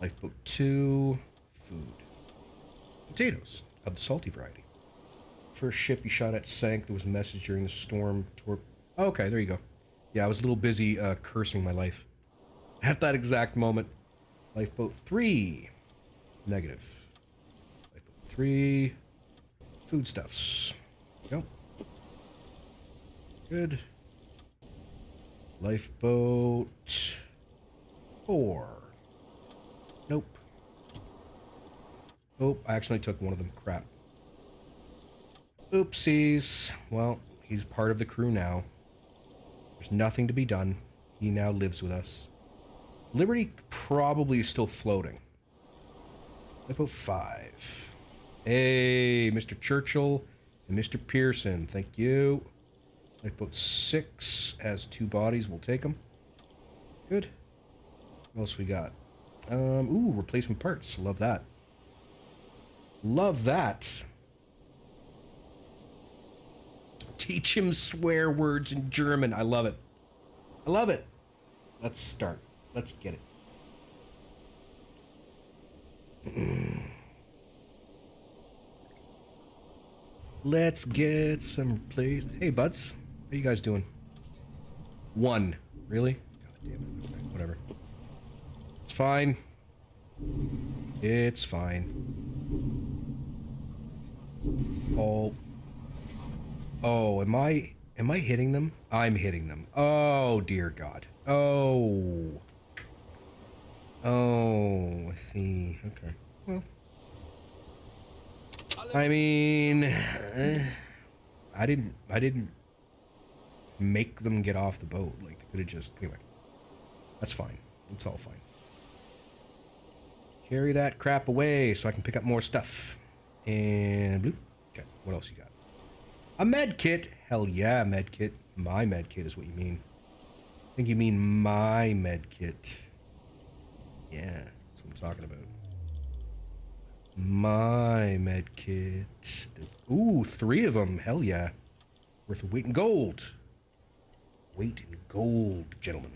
[SPEAKER 1] Lifeboat 2. Food. Potatoes, of the salty variety. First ship you shot at sank. There was a message during the storm. Okay, there you go. Yeah, I was a little busy cursing my life at that exact moment. Lifeboat 3. Negative. Lifeboat 3. Foodstuffs. Yep. Good. Lifeboat 4. Nope. Oh, I accidentally took one of them. Crap. Oopsies. Well, he's part of the crew now. There's nothing to be done. He now lives with us. Liberty probably is still floating. Lifeboat 5. Hey, Mr. Churchill and Mr. Pearson. Thank you. Lifeboat 6 has 2 bodies. We'll take them. Good. What else we got? Ooh, replacement parts. Love that. Love that. Teach him swear words in German. I love it. I love it. Let's start. Let's get it. Let's get some plays. Hey, buds. How you guys doing? 1. Really? God damn it. Okay, whatever. It's fine. It's fine. Oh, am I hitting them? I'm hitting them. Oh, dear God. Oh. Oh, I see. Okay. Well. I mean, I didn't make them get off the boat. Like, they could have just... Anyway. That's fine. It's all fine. Carry that crap away so I can pick up more stuff. And blue. Okay, what else you got? A med kit. Hell yeah, med kit. My med kit is what you mean. I think you mean my med kit. Yeah, that's what I'm talking about. My med kit. Ooh, 3 of them. Hell yeah. Worth a weight in gold. Weight in gold, gentlemen.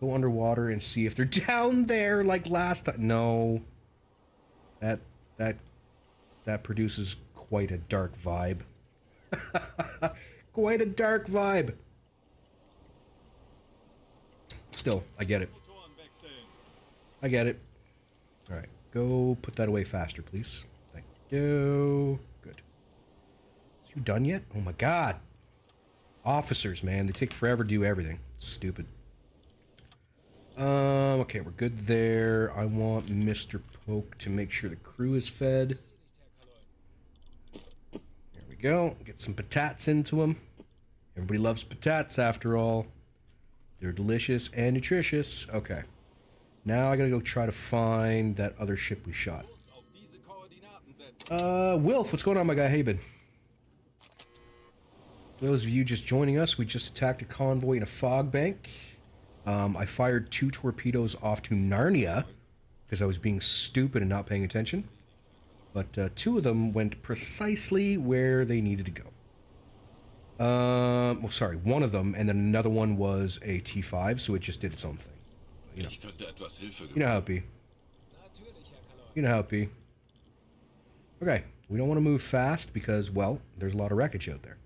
[SPEAKER 1] Go underwater and see if they're down there like last time. No. That produces quite a dark vibe. Quite a dark vibe. Still, I get it. I get it. Alright, go put that away faster, please. Thank you. Good. Is you done yet? Oh my god. Officers, man. They take forever to do everything. Stupid. Okay, we're good there. I want Mr. Poke to make sure the crew is fed. There we go. Get some patats into them. Everybody loves patats after all. They're delicious and nutritious. Okay. Now I gotta go try to find that other ship we shot. Wilf, what's going on, my guy? How you been? For those of you just joining us, we just attacked a convoy in a fog bank. I fired 2 torpedoes off to Narnia because I was being stupid and not paying attention. But 2 of them went precisely where they needed to go. Well, sorry, 1 of them, and then another one was a T5, so it just did its own thing. You know how it be. You know how it be. Okay, we don't want to move fast because, well, there's a lot of wreckage out there.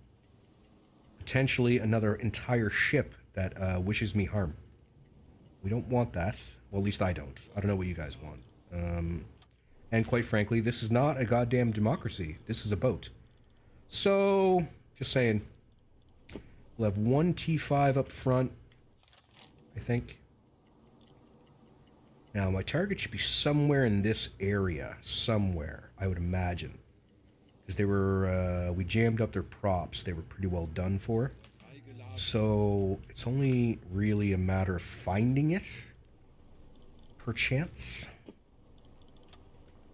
[SPEAKER 1] Potentially another entire ship that wishes me harm. We don't want that. Well, at least I don't. I don't know what you guys want. And quite frankly, this is not a goddamn democracy. This is a boat. So, just saying. We'll have 1 T5 up front, I think. Now, my target should be somewhere in this area. Somewhere, I would imagine. Because they were, we jammed up their props. They were pretty well done for. So, it's only really a matter of finding it. Perchance.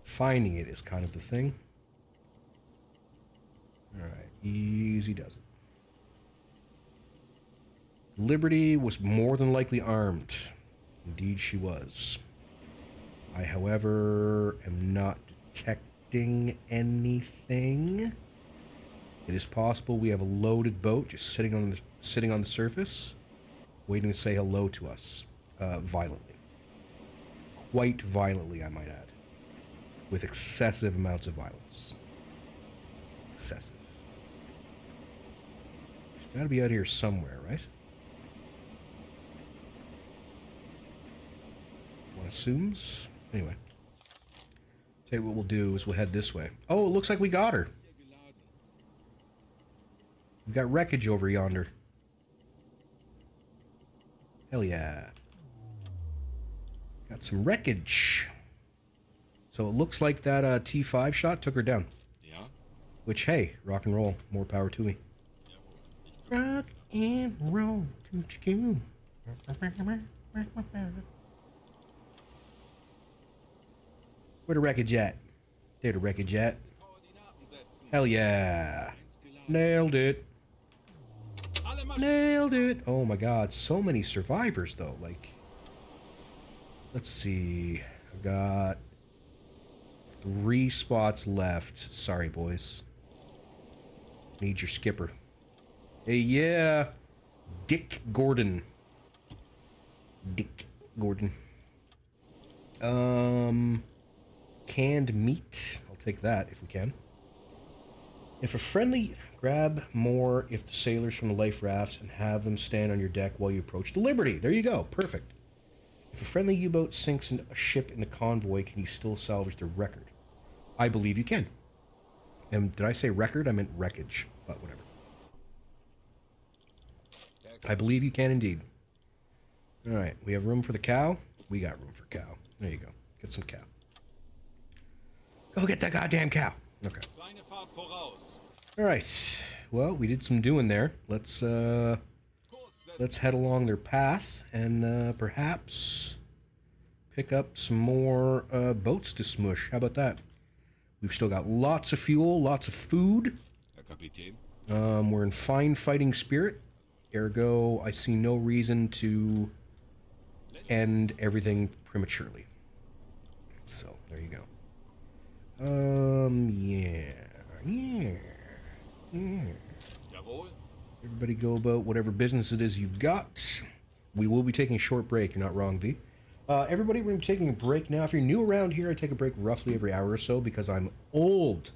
[SPEAKER 1] Finding it is kind of the thing. Alright, easy does it. Liberty was more than likely armed. Indeed she was. I, however, am not detecting anything. It is possible we have a loaded boat just sitting on the surface, waiting to say hello to us, violently. Quite violently, I might add. With excessive amounts of violence. Excessive. She's got to be out here somewhere, right? One assumes. Anyway. Tell you what we'll do is we'll head this way. Oh, it looks like we got her. We've got wreckage over yonder. Hell yeah. Got some wreckage. So it looks like that T5 shot took her down.
[SPEAKER 6] Ja?
[SPEAKER 1] Which, hey, rock and roll. More power to me. Rock and roll. Where the wreckage at? There the wreckage at. Hell yeah. Nailed it. Nailed it. Oh my god, so many survivors though. Like, let's see. I've got 3 spots left. Sorry, boys. Need your skipper. Hey, yeah. Dick Gordon. Dick Gordon. Canned meat. I'll take that if we can. If a friendly, grab more if the sailors from the life rafts and have them stand on your deck while you approach the Liberty. There you go. Perfect. If a friendly U-boat sinks a ship in the convoy, can you still salvage the record? I believe you can. And did I say record? I meant wreckage, but whatever. I believe you can indeed. All right, we have room for the cow. We got room for cow. There you go. Get some cow. Go get that goddamn cow. Okay.
[SPEAKER 5] Kleine Fahrt voraus.
[SPEAKER 1] All right. Well, we did some doing there. Let's head along their path and perhaps pick up some more boats to smush. How about that? We've still got lots of fuel, lots of food.
[SPEAKER 6] Herr Kapitän?
[SPEAKER 1] We're in fine fighting spirit. Ergo, I see no reason to end everything prematurely. So, there you go. Yeah.
[SPEAKER 6] Jawohl.
[SPEAKER 1] Everybody go about whatever business it is you've got. We will be taking a short break. You're not wrong, V. Everybody, we're going to be taking a break now. If you're new around here, I take a break roughly every hour or so because I'm old.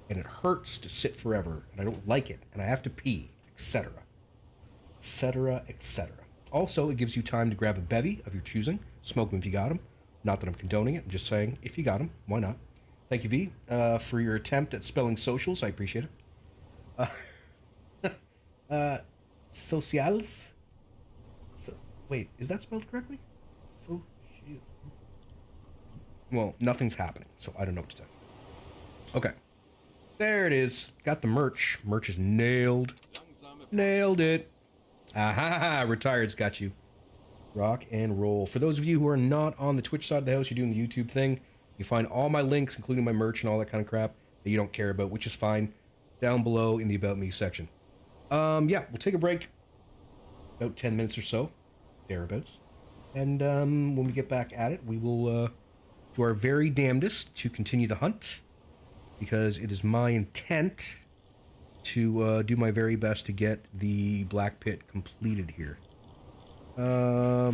[SPEAKER 1] And it hurts to sit forever. And I don't like it. And I have to pee, etc. Etc., etc. Also, it gives you time to grab a bevy of your choosing. Smoke them if you got them. Not that I'm condoning it. I'm just saying, if you got them, why not? Thank you, V, for your attempt at spelling socials. I appreciate it. Socials? So, wait, is that spelled correctly? Well, nothing's happening, so I don't know what to tell you. Okay. There it is. Got the merch. Merch is nailed. Nailed it. Aha, retired's got you. Rock and roll. For those of you who are not on the Twitch side of the house, you're doing the YouTube thing. You find all my links, including my merch and all that kind of crap that you don't care about, which is fine, down below in the About Me section. Yeah, we'll take a break. About 10 minutes or so. Thereabouts. And when we get back at it, we will do our very damnedest to continue the hunt. Because it is my intent to do my very best to get the Black Pit completed here. Yeah.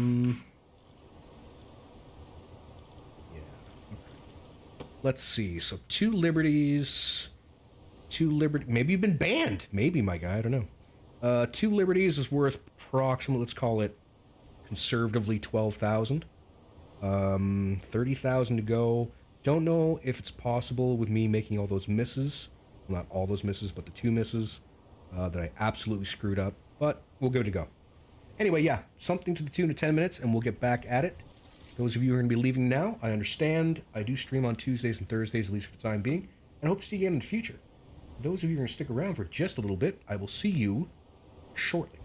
[SPEAKER 1] Okay. Let's see. So 2 liberties. 2 liberty. Maybe you've been banned. Maybe, my guy. I don't know. 2 liberties is worth approximately, let's call it conservatively 12,000. 30,000 to go. Don't know if it's possible with me making all those misses. Well, not all those misses, but the 2 misses that I absolutely screwed up. But we'll give it a go. Anyway, yeah, something to the tune of 10 minutes, and we'll get back at it. Those of you who are going to be leaving now, I understand. I do stream on Tuesdays and Thursdays, at least for the time being, and hope to see you again in the future. For those of you who are going to stick around for just a little bit, I will see you shortly.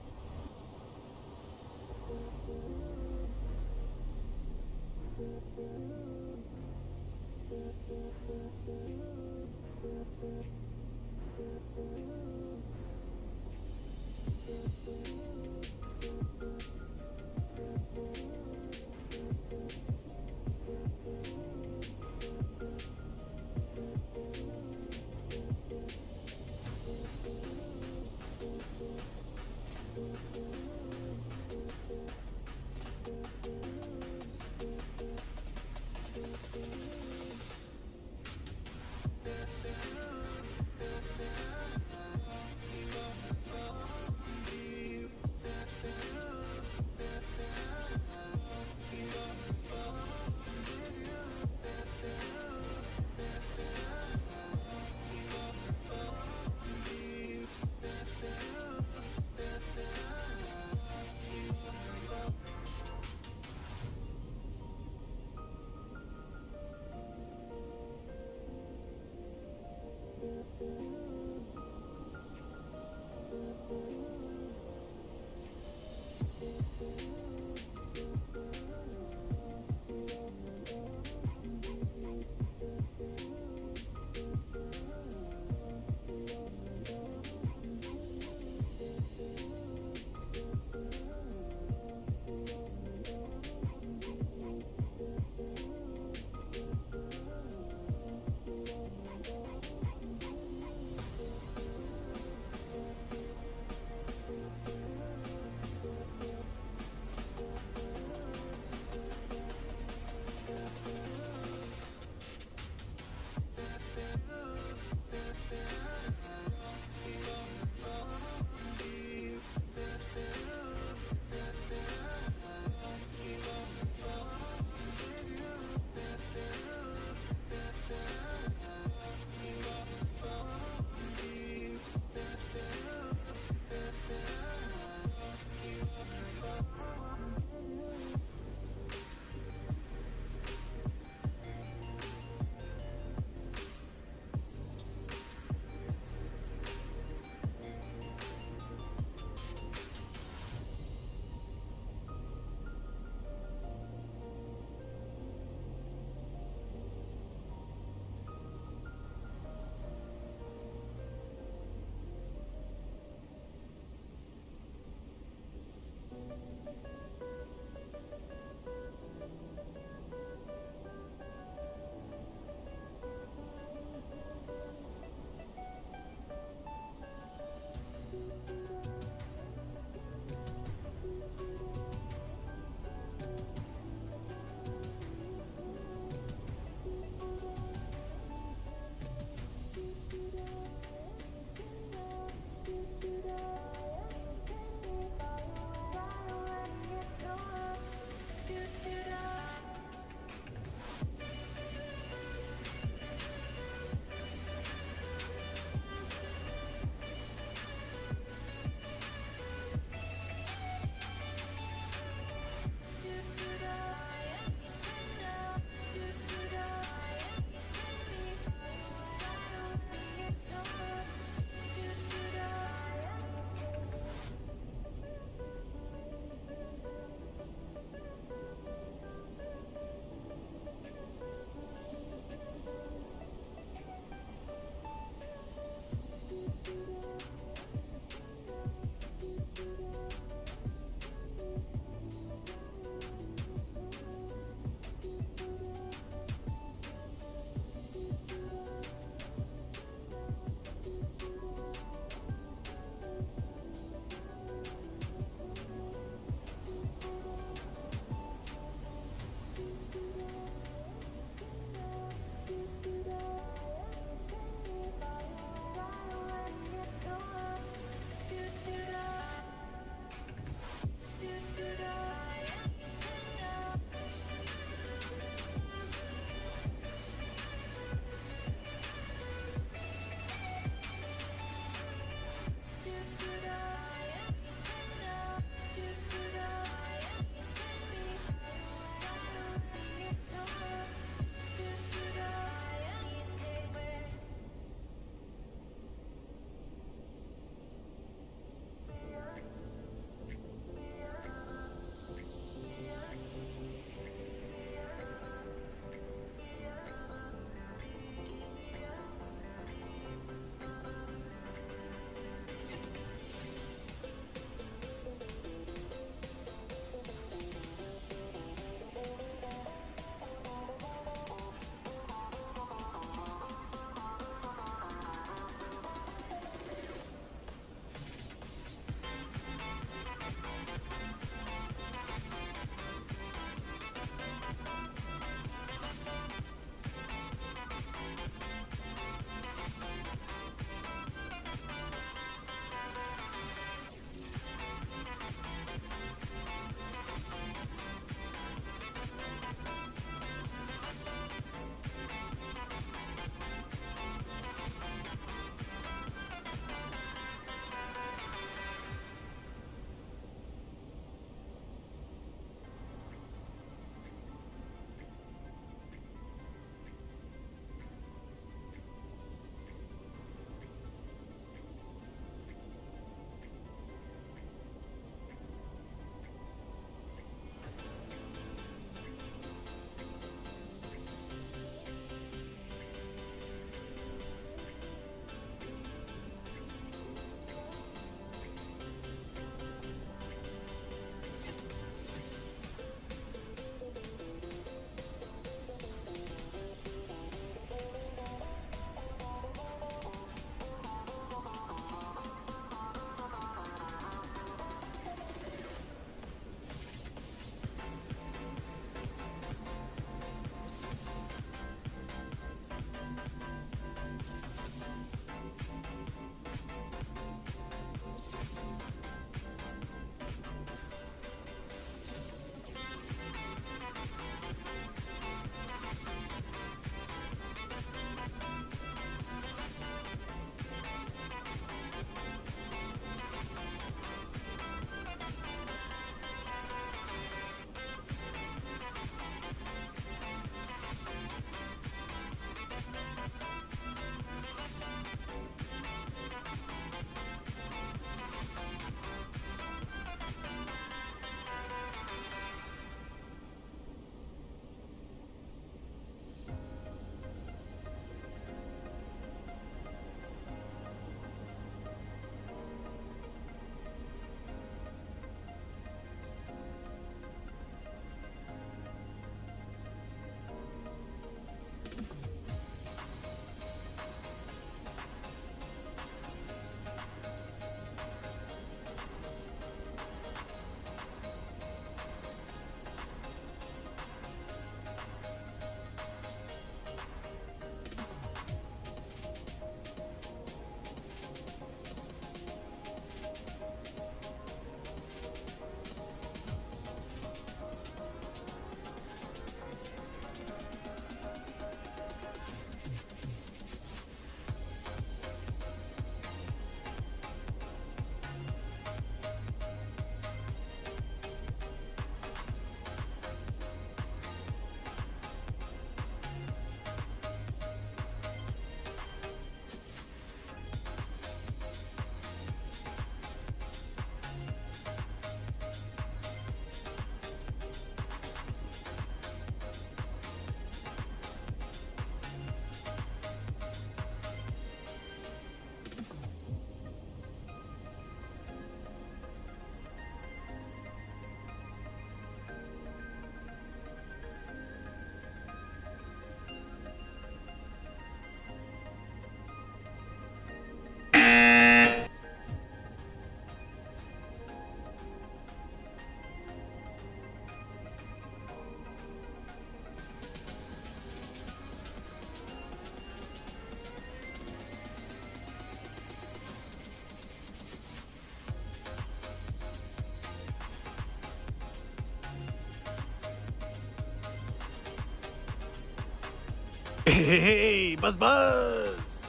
[SPEAKER 7] Hey, buzz buzz!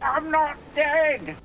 [SPEAKER 8] I'm not dead!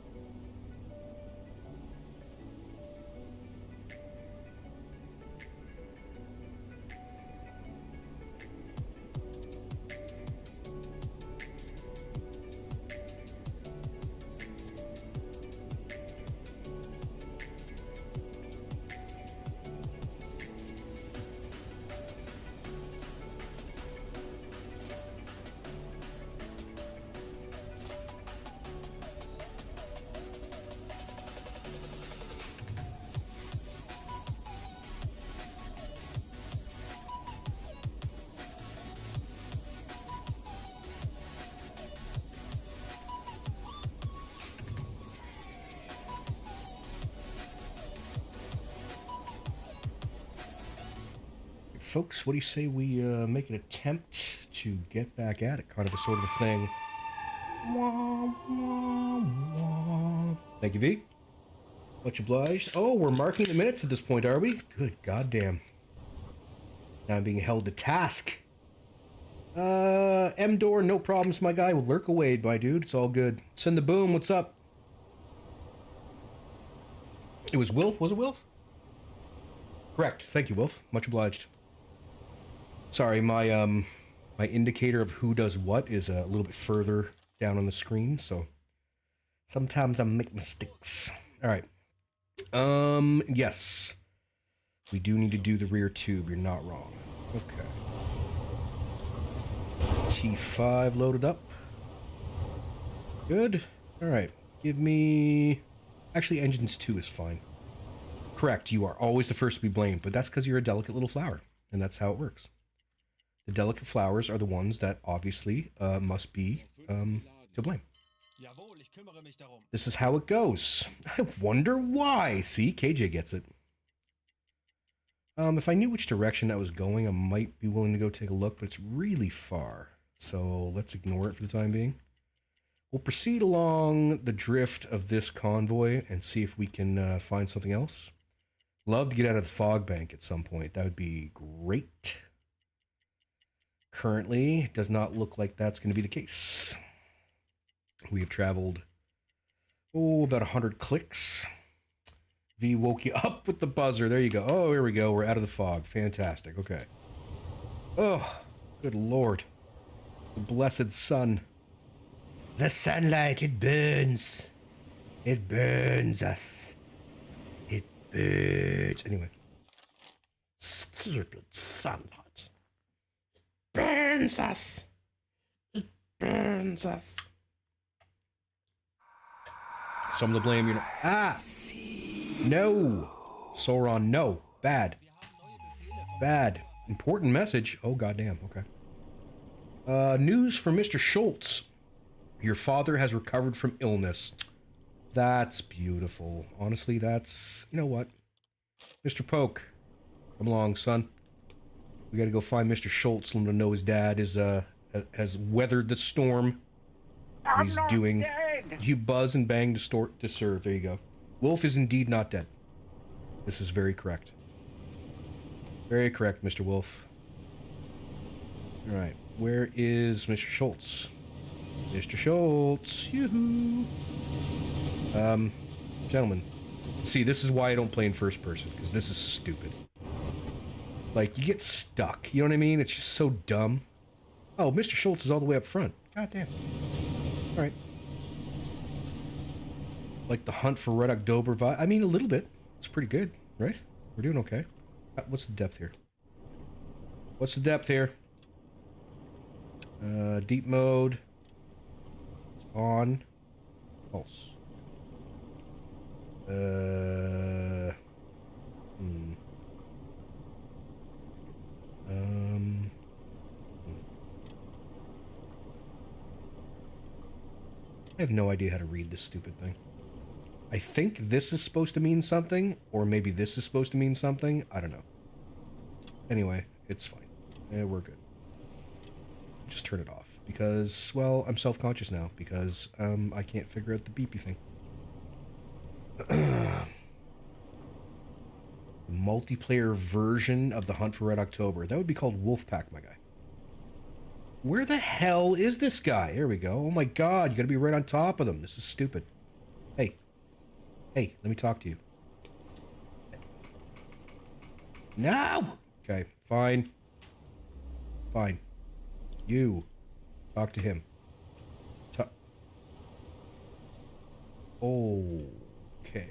[SPEAKER 1] Folks, what do you say we make an attempt to get back at it? Kind of a sort of a thing. Thank you, V. Much obliged. Oh, we're marking the minutes at this point, are we? Good goddamn. Now I'm being held to task. M-Door, no problems, my guy. We'll lurk away, my dude. It's all good. Send the boom, what's up? It was Wilf, was it Wilf? Correct. Thank you, Wilf. Much obliged. Sorry, my my indicator of who does what is a little bit further down on the screen, so sometimes I make mistakes. All right. Yes. We do need to do the rear tube. You're not wrong. Okay. T5 loaded up. Good. All right. Give me... Actually, engines 2 is fine. Correct. You are always the first to be blamed, but that's because you're a delicate little flower, and that's how it works. The delicate flowers are the ones that obviously must be to blame.
[SPEAKER 5] Jawohl, ich kümmere mich darum.
[SPEAKER 1] This is how it goes. I wonder why. See, KJ gets it. If I knew which direction that was going, I might be willing to go take a look, but it's really far. So let's ignore it for the time being. We'll proceed along the drift of this convoy and see if we can find something else. Love to get out of the fog bank at some point. That would be great. Currently, it does not look like that's going to be the case. We have traveled, about 100 clicks. V woke you up with the buzzer. There you go. Oh, here we go. We're out of the fog. Fantastic. Okay. Oh, good Lord. The blessed sun. The sunlight, it burns. It burns us. It burns. Anyway. Stupid sunlight. Burns us. It burns us. Some of the blame, you know. Ah! No! Sauron, no. Bad. Bad. Important message. Oh, goddamn. Okay. News from Mr. Schultz. Your father has recovered from illness. That's beautiful. Honestly, that's... You know what? Mr. Poke. Come along, son. We gotta go find Mr. Schultz. Let him know his dad is, has weathered the storm. He's doing...
[SPEAKER 8] Dead.
[SPEAKER 1] You buzz and bang to serve. There you go. Wolf is indeed not dead. This is very correct. Very correct, Mr. Wolf. Alright. Where is Mr. Schultz? Mr. Schultz. Yoo-hoo. Gentlemen. See, this is why I don't play in first person, because this is stupid. Like, you get stuck. You know what I mean? It's just so dumb. Oh, Mr. Schultz is all the way up front. God damn. Alright. Like the hunt for Red October vibe. I mean, a little bit. It's pretty good, right? We're doing okay. What's the depth here? What's the depth here? Deep mode. On. Pulse. I have no idea how to read this stupid thing. I think this is supposed to mean something, or maybe this is supposed to mean something. I don't know. Anyway, it's fine. We're good. Just turn it off, because, well, I'm self-conscious now, because I can't figure out the beepy thing. Multiplayer version of the Hunt for Red October. That would be called Wolfpack, my guy. Where the hell is this guy? Here we go. Oh my god, you gotta be right on top of them. This is stupid. Hey. Hey, let me talk to you. No! Okay, fine. Fine. You. Talk to him. Okay.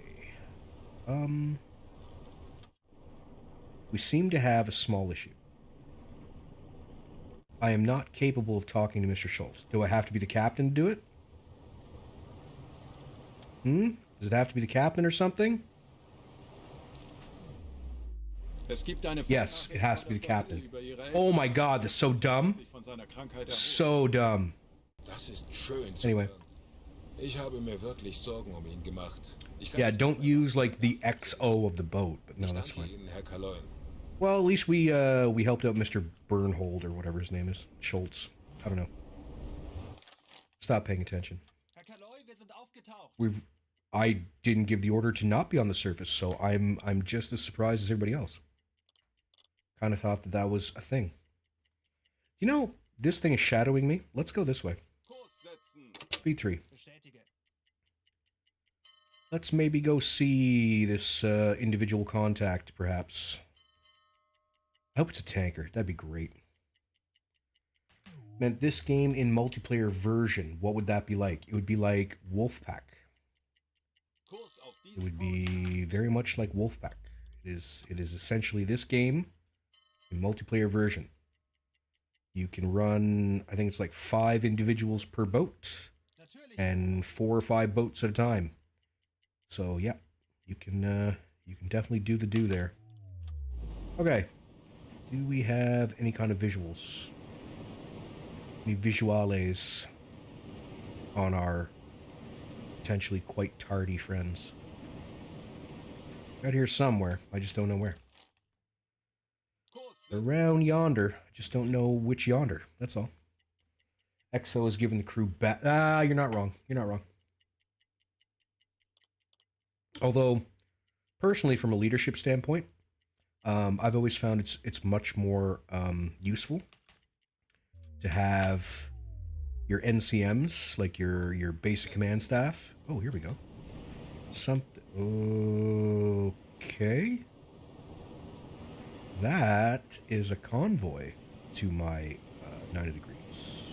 [SPEAKER 1] We seem to have a small issue. I am not capable of talking to Mr. Schultz. Do I have to be the captain to do it? Does it have to be the captain or something? Yes, it has to be the captain. Oh my god, that's so dumb. So dumb. Anyway. Yeah, don't use like the XO of the boat, but no, that's fine. Well, at least we helped out Mr. Bernhold or whatever his name is. Schultz. I don't know. Stop paying attention. I didn't give the order to not be on the surface, so I'm just as surprised as everybody else. Kind of thought that that was a thing. You know, this thing is shadowing me. Let's go this way. Speed 3. Let's maybe go see this individual contact, perhaps. I hope it's a tanker. That'd be great. Meant this game in multiplayer version, what would that be like? It would be like Wolfpack. It would be very much like Wolfpack. It is essentially this game in multiplayer version. You can run, I think it's like 5 individuals per boat and 4 or 5 boats at a time. So yeah, you can definitely do the do there. Okay. Do we have any kind of visuals? Any visuales on our potentially quite tardy friends? Right here somewhere. I just don't know where. Around yonder. I just don't know which yonder. That's all. XO is giving the crew back. Ah, you're not wrong. You're not wrong. Although, personally, from a leadership standpoint, I've always found it's much more useful to have your NCMs, like your basic command staff. Oh, here we go. Something. Okay. That is a convoy to my 90 degrees.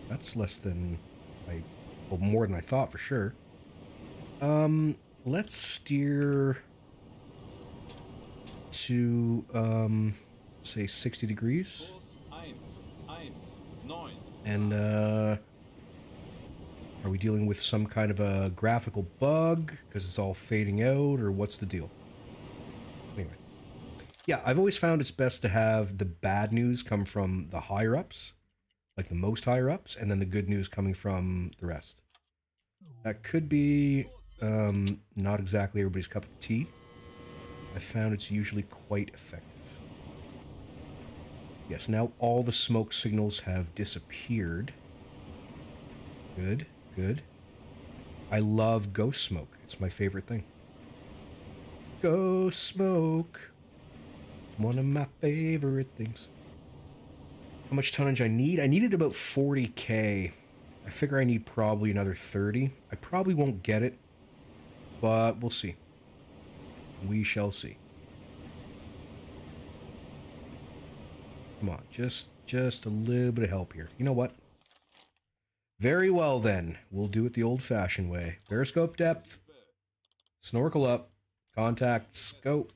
[SPEAKER 1] That's less than well, more than I thought for sure. Let's steer to say 60 degrees. And are we dealing with some kind of a graphical bug because it's all fading out, or what's the deal? Anyway. Yeah, I've always found it's best to have the bad news come from the higher ups, like the most higher ups, and then the good news coming from the rest. That could be not exactly everybody's cup of tea. I found it's usually quite effective. Yes, now all the smoke signals have disappeared. Good, good. I love ghost smoke. It's my favorite thing. Ghost smoke. It's one of my favorite things. How much tonnage I need? I needed about 40k. I figure I need probably another 30. I probably won't get it, but we'll see. We shall see. Come on, just a little bit of help here. You know what? Very well then. We'll do it the old-fashioned way. Periscope depth. Snorkel up. Contacts. Go.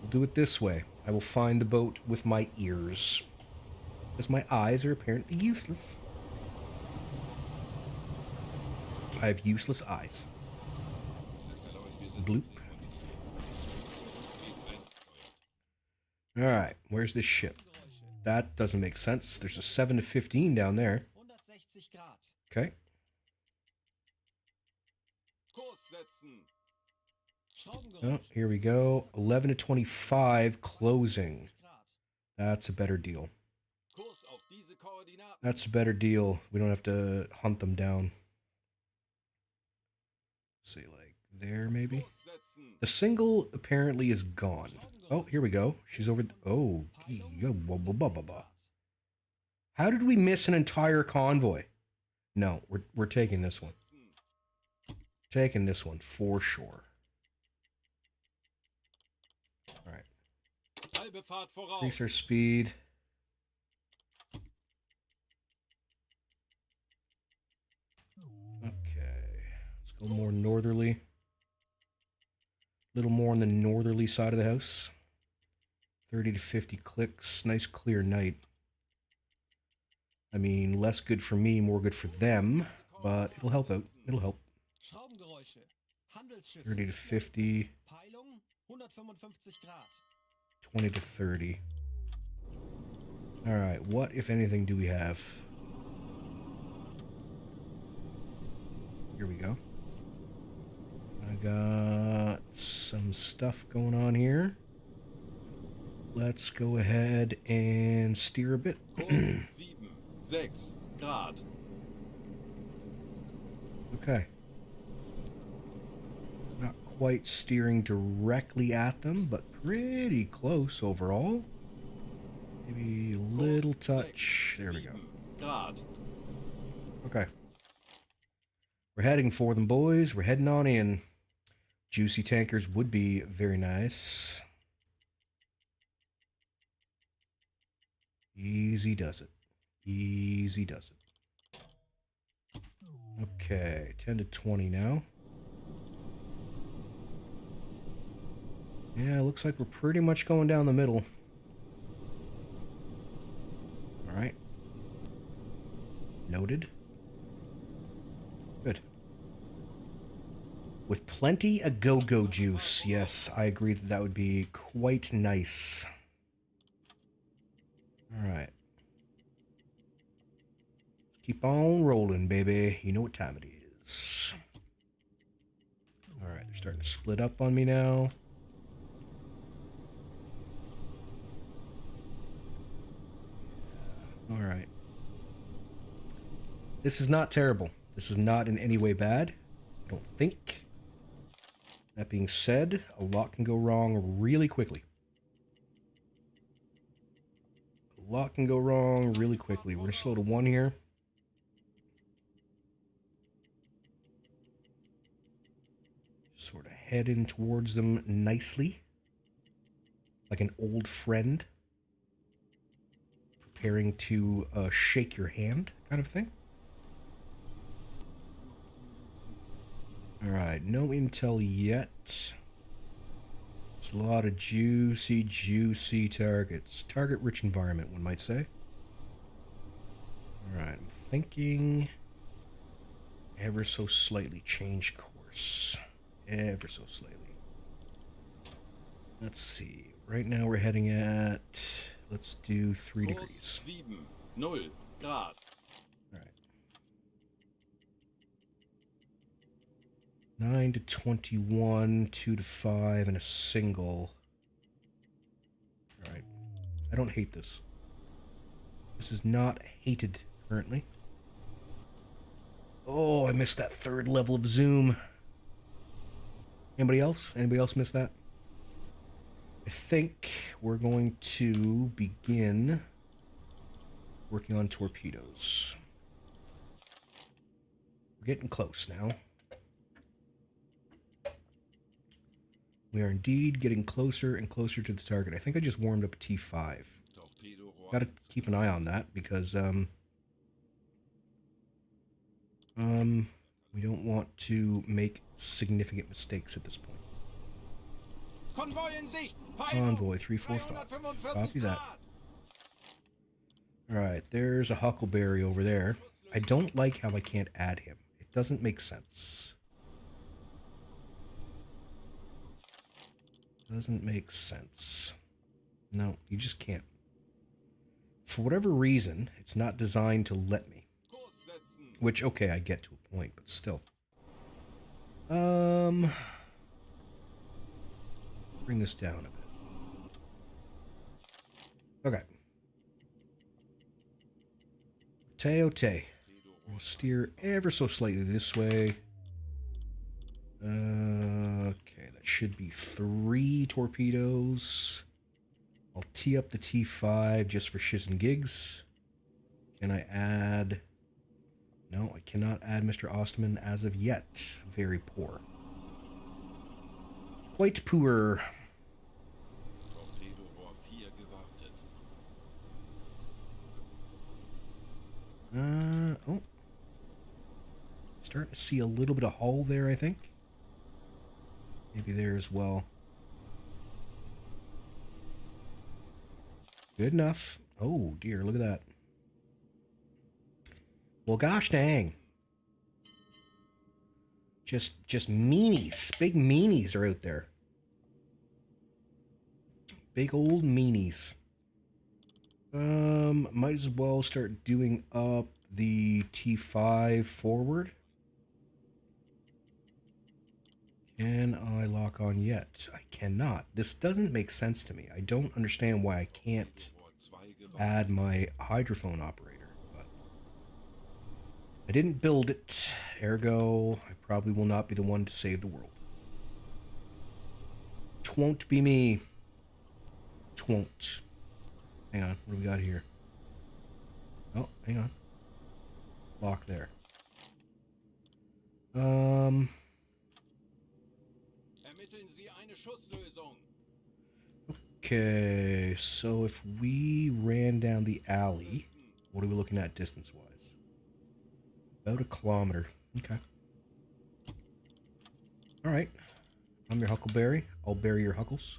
[SPEAKER 1] We'll do it this way. I will find the boat with my ears. Because my eyes are apparently useless. I have useless eyes. Bloop. Alright, where's this ship? That doesn't make sense. There's a 7 to 15 down there.
[SPEAKER 5] 60 Grad.
[SPEAKER 1] Okay.
[SPEAKER 6] Kurs setzen.
[SPEAKER 1] Oh,
[SPEAKER 5] Schraubengeräusch.
[SPEAKER 1] here we go. 11 to 25 closing.
[SPEAKER 5] 60 Grad.
[SPEAKER 1] That's a better deal.
[SPEAKER 6] Kurs auf diese Koordinaten.
[SPEAKER 1] That's a better deal. We don't have to hunt them down. Let's see, like there maybe.
[SPEAKER 6] Kurs setzen.
[SPEAKER 1] The single apparently is gone. Oh, here we go. She's over. Oh, how did we miss an entire convoy? No, we're taking this one. Taking this one for sure. All right.
[SPEAKER 6] Halbe Fahrt voraus.
[SPEAKER 1] Increase our speed. Okay, let's go more northerly. A little more on the northerly side of the house. 30 to 50 clicks. Nice clear night. I mean, less good for me, more good for them, but it'll help out. It'll help.
[SPEAKER 5] Schraubengeräusche. Handelsschiffe.
[SPEAKER 1] 30 to 50,
[SPEAKER 5] Peilung 155 Grad.
[SPEAKER 1] 20 to 30. All right, what, if anything, do we have? Here we go. I got some stuff going on here. Let's go ahead and steer a bit.
[SPEAKER 6] Kurs 7, 6 Grad.
[SPEAKER 1] Okay. Not quite steering directly at them, but pretty close overall. Maybe a little
[SPEAKER 6] Kurs
[SPEAKER 1] touch.
[SPEAKER 6] 6,
[SPEAKER 1] There we go.
[SPEAKER 6] 7 Grad.
[SPEAKER 1] Okay. We're heading for them, boys. We're heading on in. Juicy tankers would be very nice. Easy does it. Easy does it. Okay, 10 to 20 now. Yeah, looks like we're pretty much going down the middle. Alright. Noted. Good. With plenty of go-go juice. Yes, I agree that that would be quite nice. Alright. Keep on rolling, baby. You know what time it is. Alright, they're starting to split up on me now. Alright. This is not terrible. This is not in any way bad. I don't think. That being said, a lot can go wrong really quickly. A lot can go wrong really quickly. We're going to slow to 1 here. Sort of head in towards them nicely. Like an old friend. Preparing to shake your hand kind of thing. Alright, no intel yet. There's a lot of juicy, juicy targets. Target-rich environment, one might say. Alright, I'm thinking ever so slightly change course. Ever so slightly. Let's see. Right now we're heading at, let's do 3
[SPEAKER 6] Kurs
[SPEAKER 1] degrees.
[SPEAKER 6] 7, 0 Grad.
[SPEAKER 1] Alright. 9 to 21, 2 to 5, and a single. Alright. I don't hate this. This is not hated currently. Oh, I missed that 3rd level of zoom. Anybody else? Anybody else miss that? I think we're going to begin working on torpedoes. We're getting close now. We are indeed getting closer and closer to the target. I think I just warmed up a T5.
[SPEAKER 6] Torpedo
[SPEAKER 1] Got to keep an eye on that because we don't want to make significant mistakes at this point.
[SPEAKER 6] Konvoi in Sicht. Peilung
[SPEAKER 1] Convoy 345.
[SPEAKER 6] 345
[SPEAKER 1] Copy that.
[SPEAKER 6] Grad.
[SPEAKER 1] Alright, there's a Huckleberry over there. I don't like how I can't add him. It doesn't make sense. Doesn't make sense. No, you just can't. For whatever reason, it's not designed to let me.
[SPEAKER 6] Kurs setzen.
[SPEAKER 1] Which, okay, I get to a point, but still. Bring this down a bit. Okay. Teote. We'll steer ever so slightly this way. Okay, that should be 3 torpedoes. I'll tee up the T5 just for shiz and gigs. Can I add... No, I cannot add Mr. Osterman as of yet. Very poor. Quite poor.
[SPEAKER 6] Torpedorohr 4 gewartet.
[SPEAKER 1] Oh. Starting to see a little bit of hull there, I think. Maybe there as well. Good enough. Oh, dear, look at that. Well, gosh dang. Just meanies. Big meanies are out there. Big old meanies. Might as well start doing up the T5 forward. Can I lock on yet? I cannot. This doesn't make sense to me. I don't understand why I can't add my hydrophone operator, but I didn't build it, ergo I probably will not be the one to save the world. Twon't be me. Twon't. Hang on, what do we got here? Oh, hang on. Lock there.
[SPEAKER 6] Ermitteln Sie eine Schusslösung.
[SPEAKER 1] Okay, so if we ran down the alley, what are we looking at distance-wise? About 1 kilometer. Okay. Alright. I'm your Huckleberry. I'll bury your Huckles.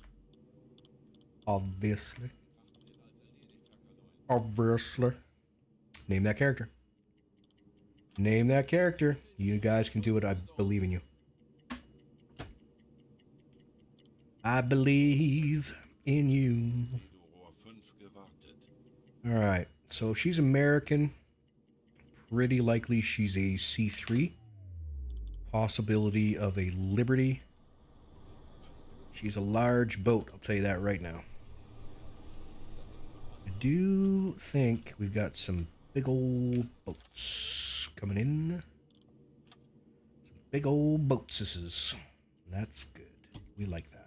[SPEAKER 1] Obviously. Obviously. Name that character. Name that character. You guys can do it. I believe in you. I believe in you.
[SPEAKER 6] Torpedorohr 5 gewartet.
[SPEAKER 1] Alright, so if she's American, pretty likely she's a C3. Possibility of a Liberty. She's a large boat, I'll tell you that right now. I do think we've got some big old boats coming in. Some big old boatses. That's good. We like that.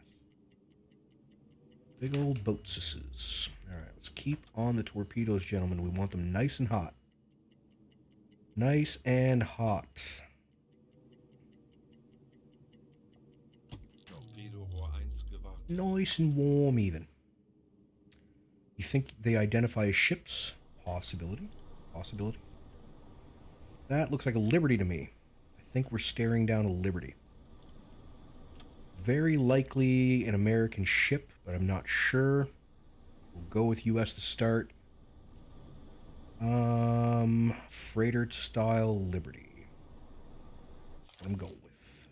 [SPEAKER 1] Big old boatses. Alright, let's keep on the torpedoes, gentlemen. We want them nice and hot. Nice and hot.
[SPEAKER 6] Torpedorohr 1 gewartet.
[SPEAKER 1] Nice and warm, even. You think they identify as ships? Possibility. Possibility. That looks like a Liberty to me. I think we're staring down a Liberty. Very likely an American ship, but I'm not sure. We'll go with US to start. Freighter style Liberty. That's what I'm going with.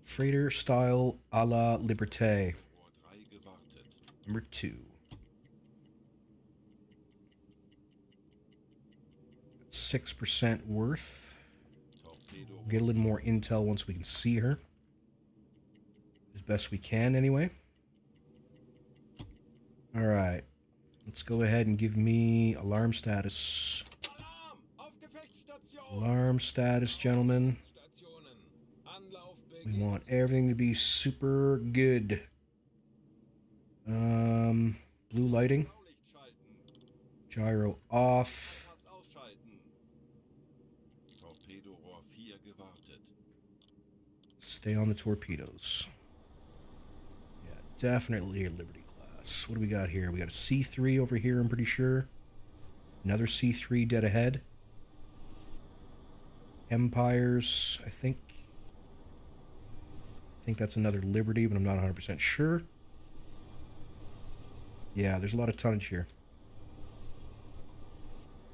[SPEAKER 1] Freighter style a la Liberté.
[SPEAKER 6] Torpedorohr 3 gewartet.
[SPEAKER 1] Number 2. 6% worth.
[SPEAKER 6] Torpedorohr
[SPEAKER 1] Get a little more intel once we can see her. As best we can, anyway. Alright. Let's go ahead and give me alarm status.
[SPEAKER 6] Alarm! Auf Gefechtsstation!
[SPEAKER 1] Alarm status, gentlemen.
[SPEAKER 2] Stationen. Anlauf
[SPEAKER 1] We
[SPEAKER 2] beginnt.
[SPEAKER 1] want everything to be super good. Blue lighting.
[SPEAKER 6] Blaulicht schalten.
[SPEAKER 1] Gyro off.
[SPEAKER 6] Pass ausschalten. Torpedorohr 4 gewartet.
[SPEAKER 1] Stay on the torpedoes. Yeah, definitely a Liberty class. What do we got here? We got a C3 over here, I'm pretty sure. Another C3 dead ahead. Empires, I think that's another Liberty, but I'm not 100% sure. Yeah, there's a lot of tonnage here.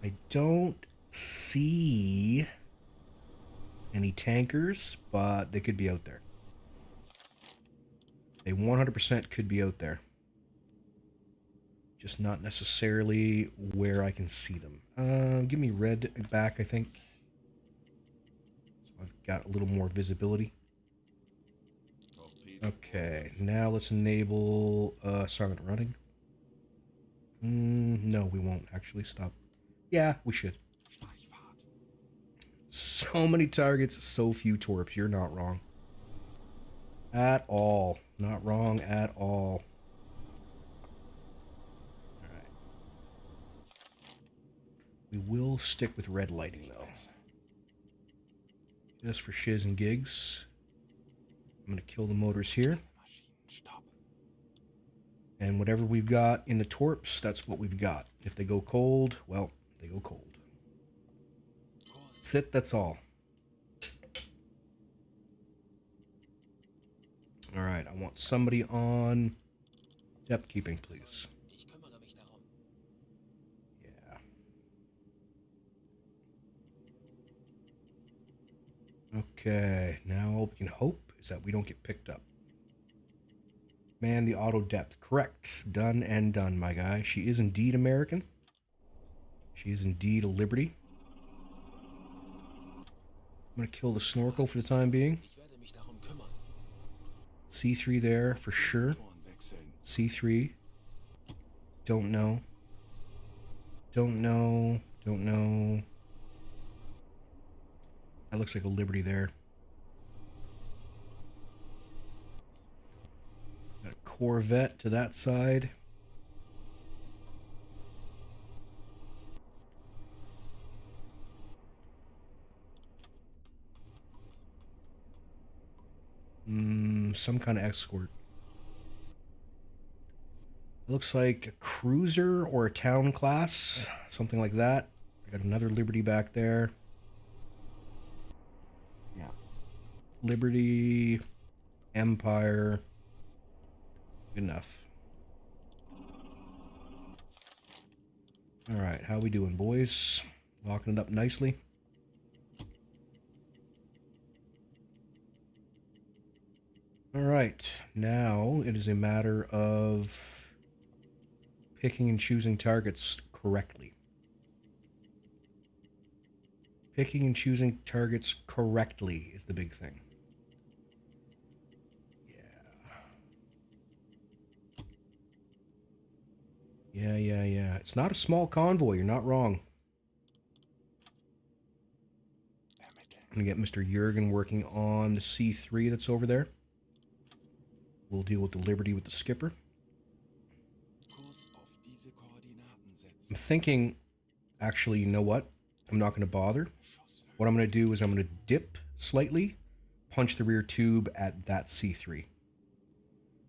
[SPEAKER 1] I don't see any tankers, but they could be out there. They 100% could be out there. Just not necessarily where I can see them. Give me red back, I think. So I've got a little more visibility.
[SPEAKER 6] Torpedo.
[SPEAKER 1] Okay, now let's enable silent running. No, we won't actually stop. Yeah, we should.
[SPEAKER 4] Streichfahrt.
[SPEAKER 1] So many targets, so few torps. You're not wrong. At all. Not wrong at all. Alright. We will stick with red lighting, though. Just for shiz and gigs. I'm going to kill the motors here.
[SPEAKER 4] Maschinenstopp.
[SPEAKER 1] And whatever we've got in the torps, that's what we've got. If they go cold, well, they go cold. Sit, that's all. Alright, I want somebody on depth keeping, please.
[SPEAKER 2] Ich kümmere mich darum.
[SPEAKER 1] Yeah. Okay, now all we can hope is that we don't get picked up. Man, the auto depth. Correct. Done and done, my guy. She is indeed American. She is indeed a Liberty. I'm going to kill the snorkel for the time being.
[SPEAKER 2] Ich werde mich darum kümmern.
[SPEAKER 1] C3 there for sure.
[SPEAKER 4] Motoren wechseln.
[SPEAKER 1] C3. Don't know. Don't know. Don't know. That looks like a Liberty there. Got a Corvette to that side. Some kind of escort. It looks like a cruiser or a town class, something like that. I got another Liberty back there. Yeah. Liberty, Empire. Good enough. All right, how we doing, boys? Locking it up nicely. All right, now it is a matter of picking and choosing targets correctly. Picking and choosing targets correctly is the big thing. Yeah. It's not a small convoy, you're not wrong. I'm gonna get Mr. Jurgen working on the C3 that's over there. We'll deal with the Liberty with the skipper.
[SPEAKER 4] Kurs auf diese Koordinaten setzen.
[SPEAKER 1] I'm thinking, actually, you know what? I'm not going to bother. What I'm going to do is I'm going to dip slightly, punch the rear tube at that C3.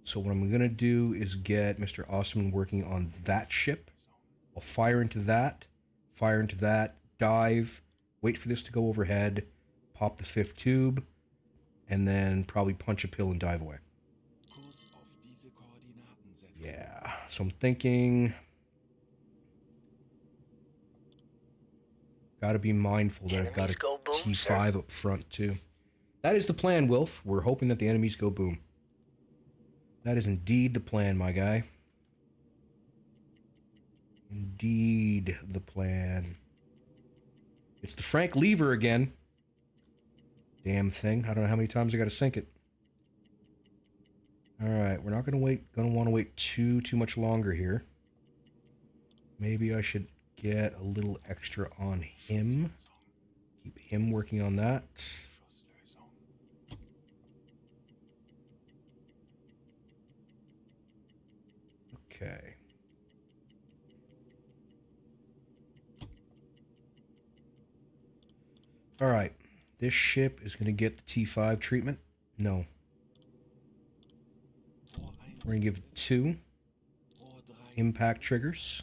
[SPEAKER 1] So what I'm going to do is get Mr. Osman working on that ship. I'll fire into that, dive, wait for this to go overhead, pop the 5th tube, and then probably punch a pill and dive away.
[SPEAKER 4] Kurs auf diese Koordinaten setzen.
[SPEAKER 1] Yeah, so I'm thinking... Gotta be mindful that I've got a T5 up front, too. That is the plan, Wilf. We're hoping that the enemies go boom. That is indeed the plan, my guy. Indeed the plan. It's the Frank lever again. Damn thing. I don't know how many times I gotta sink it. Alright, we're not gonna want to wait too much longer here. Maybe I should get a little extra on him. Keep him working on that. Okay. All right. This ship is going to get the T5 treatment. No. We're going to give it 2 impact triggers.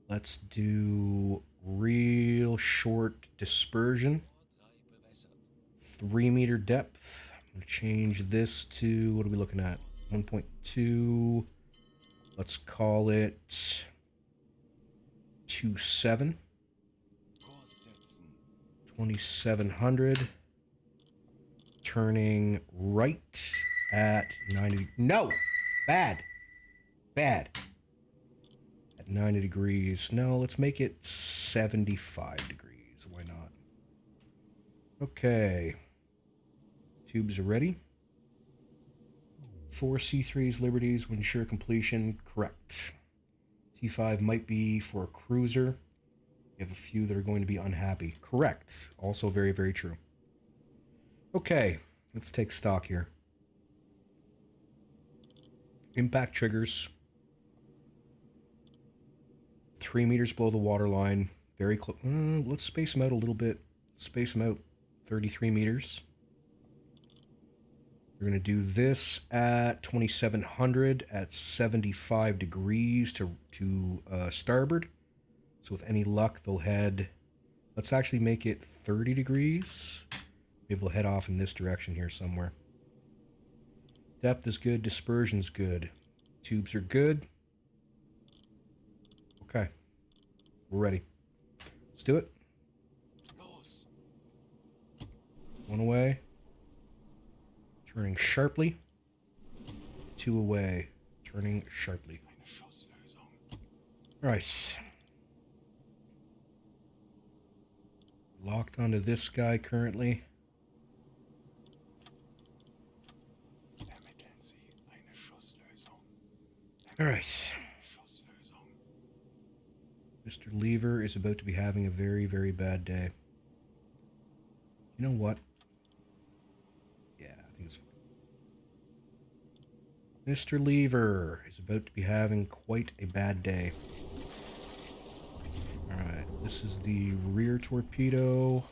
[SPEAKER 1] Let's do real short dispersion. 3 meter depth. I'm going to change this to, what are we looking at? 1.2. Let's call it 2.7. 2700. Turning right at 90. No! Bad. Bad. At 90 degrees. No, let's make it 75 degrees. Why not? Okay. Tubes are ready. 4 C3s, Liberties, will ensure completion. Correct. T5 might be for a cruiser. You have a few that are going to be unhappy. Correct. Also very, very true. Okay, let's take stock here. Impact triggers. 3 meters below the waterline. Very close. Let's space them out a little bit. Space them out 33 meters. We're going to do this at 2700 at 75 degrees to starboard. So with any luck, they'll head... Let's actually make it 30 degrees. Maybe they'll head off in this direction here somewhere. Depth is good. Dispersion's good. Tubes are good. Okay. We're ready. Let's do it. One away. Turning sharply. 2 away. Turning sharply. Alright. Locked onto this guy currently. Alright. Mr. Lever is about to be having a very, very bad day. You know what? Yeah, I think it's fine. Mr. Lever is about to be having quite a bad day. Alright, this is the rear torpedo.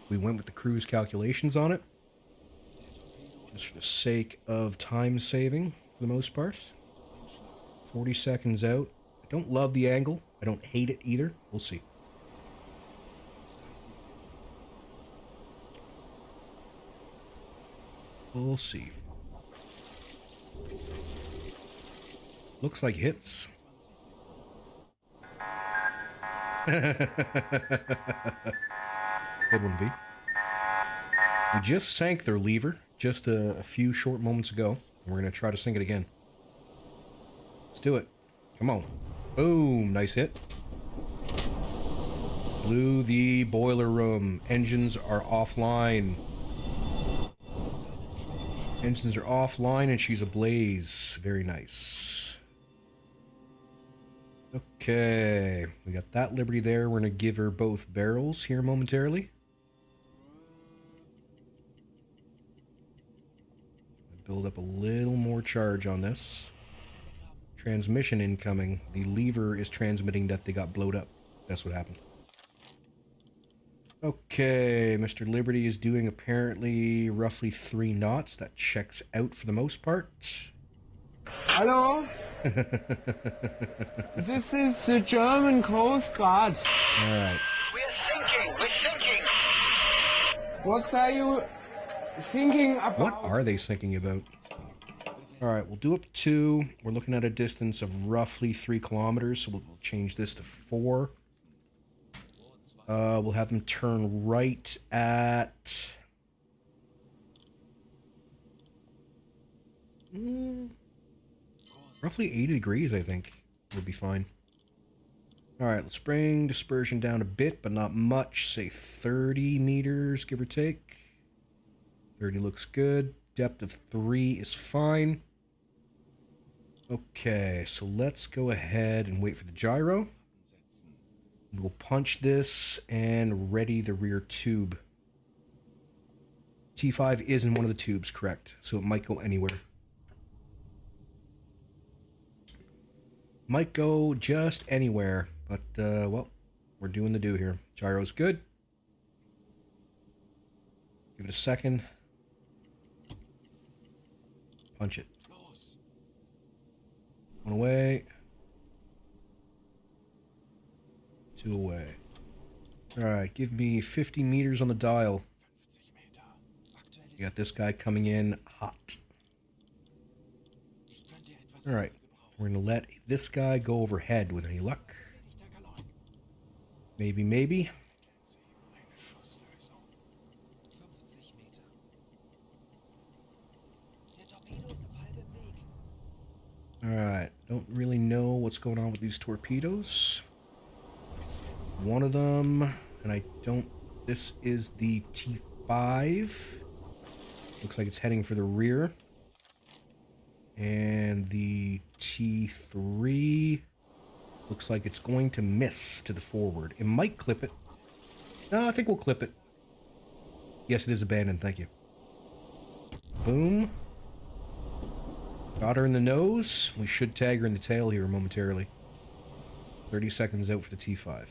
[SPEAKER 1] We went with the cruise calculations on it. Just for the sake of time saving, for the most part. 40 seconds out. I don't love the angle. I don't hate it either. We'll see. We'll see. Looks like hits. Good one, V. We just sank their lever just a few short moments ago. And we're going to try to sink it again. Let's do it. Come on. Boom. Nice hit. Blew the boiler room. Engines are offline. Engines are offline and she's ablaze. Very nice. Okay. We got that Liberty there. We're going to give her both barrels here momentarily. Build up a little more charge on this. Transmission incoming. The lever is transmitting that they got blowed up. That's what happened. Okay, Mr. Liberty is doing apparently roughly 3 knots. That checks out for the most part.
[SPEAKER 9] Hello? This is the German Coast Guard.
[SPEAKER 1] Alright.
[SPEAKER 8] We're sinking!
[SPEAKER 9] What are you thinking about?
[SPEAKER 1] What are they thinking about? Alright, we'll do up to 2. We're looking at a distance of roughly 3 kilometers, so we'll change this to 4. We'll have them turn right at... roughly 80 degrees, I think. Would be fine. Alright, let's bring dispersion down a bit, but not much. Say 30 meters, give or take. 30 looks good. Depth of 3 is fine. Okay, so let's go ahead and wait for the gyro. We'll punch this and ready the rear tube. T5 is in one of the tubes, correct. So it might go anywhere. Might go just anywhere. But, well, we're doing the do here. Gyro's good. Give it a second. Punch it. 1 away. 2 away. Alright, give me 50 meters on the dial. You got this guy coming in hot. Alright, we're going to let this guy go overhead with any luck. Maybe, maybe. Alright, Don't really know what's going on with these torpedoes. One of them, and I don't... This is the T5. Looks like it's heading for the rear. And the T3 looks like it's going to miss to the forward. It might clip it. No, I think we'll clip it. Yes, it is abandoned. Thank you. Boom. Got her in the nose. We should tag her in the tail here momentarily. 30 seconds out for the T5.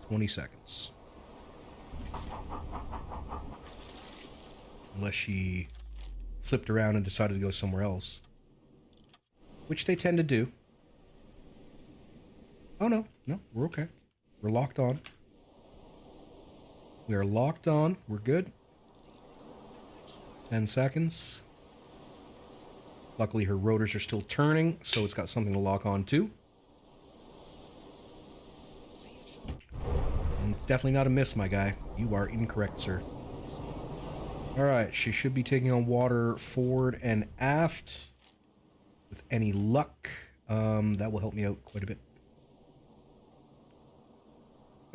[SPEAKER 1] $20. Unless she flipped around and decided to go somewhere else. Which they tend to do. Oh no, no, we're okay. We're locked on. We are locked on. We're good. 10 seconds. Luckily her rotors are still turning, so it's got something to lock on to. And definitely not a miss, my guy. You are incorrect, sir. Alright, she should be taking on water forward and aft. With any luck. That will help me out quite a bit.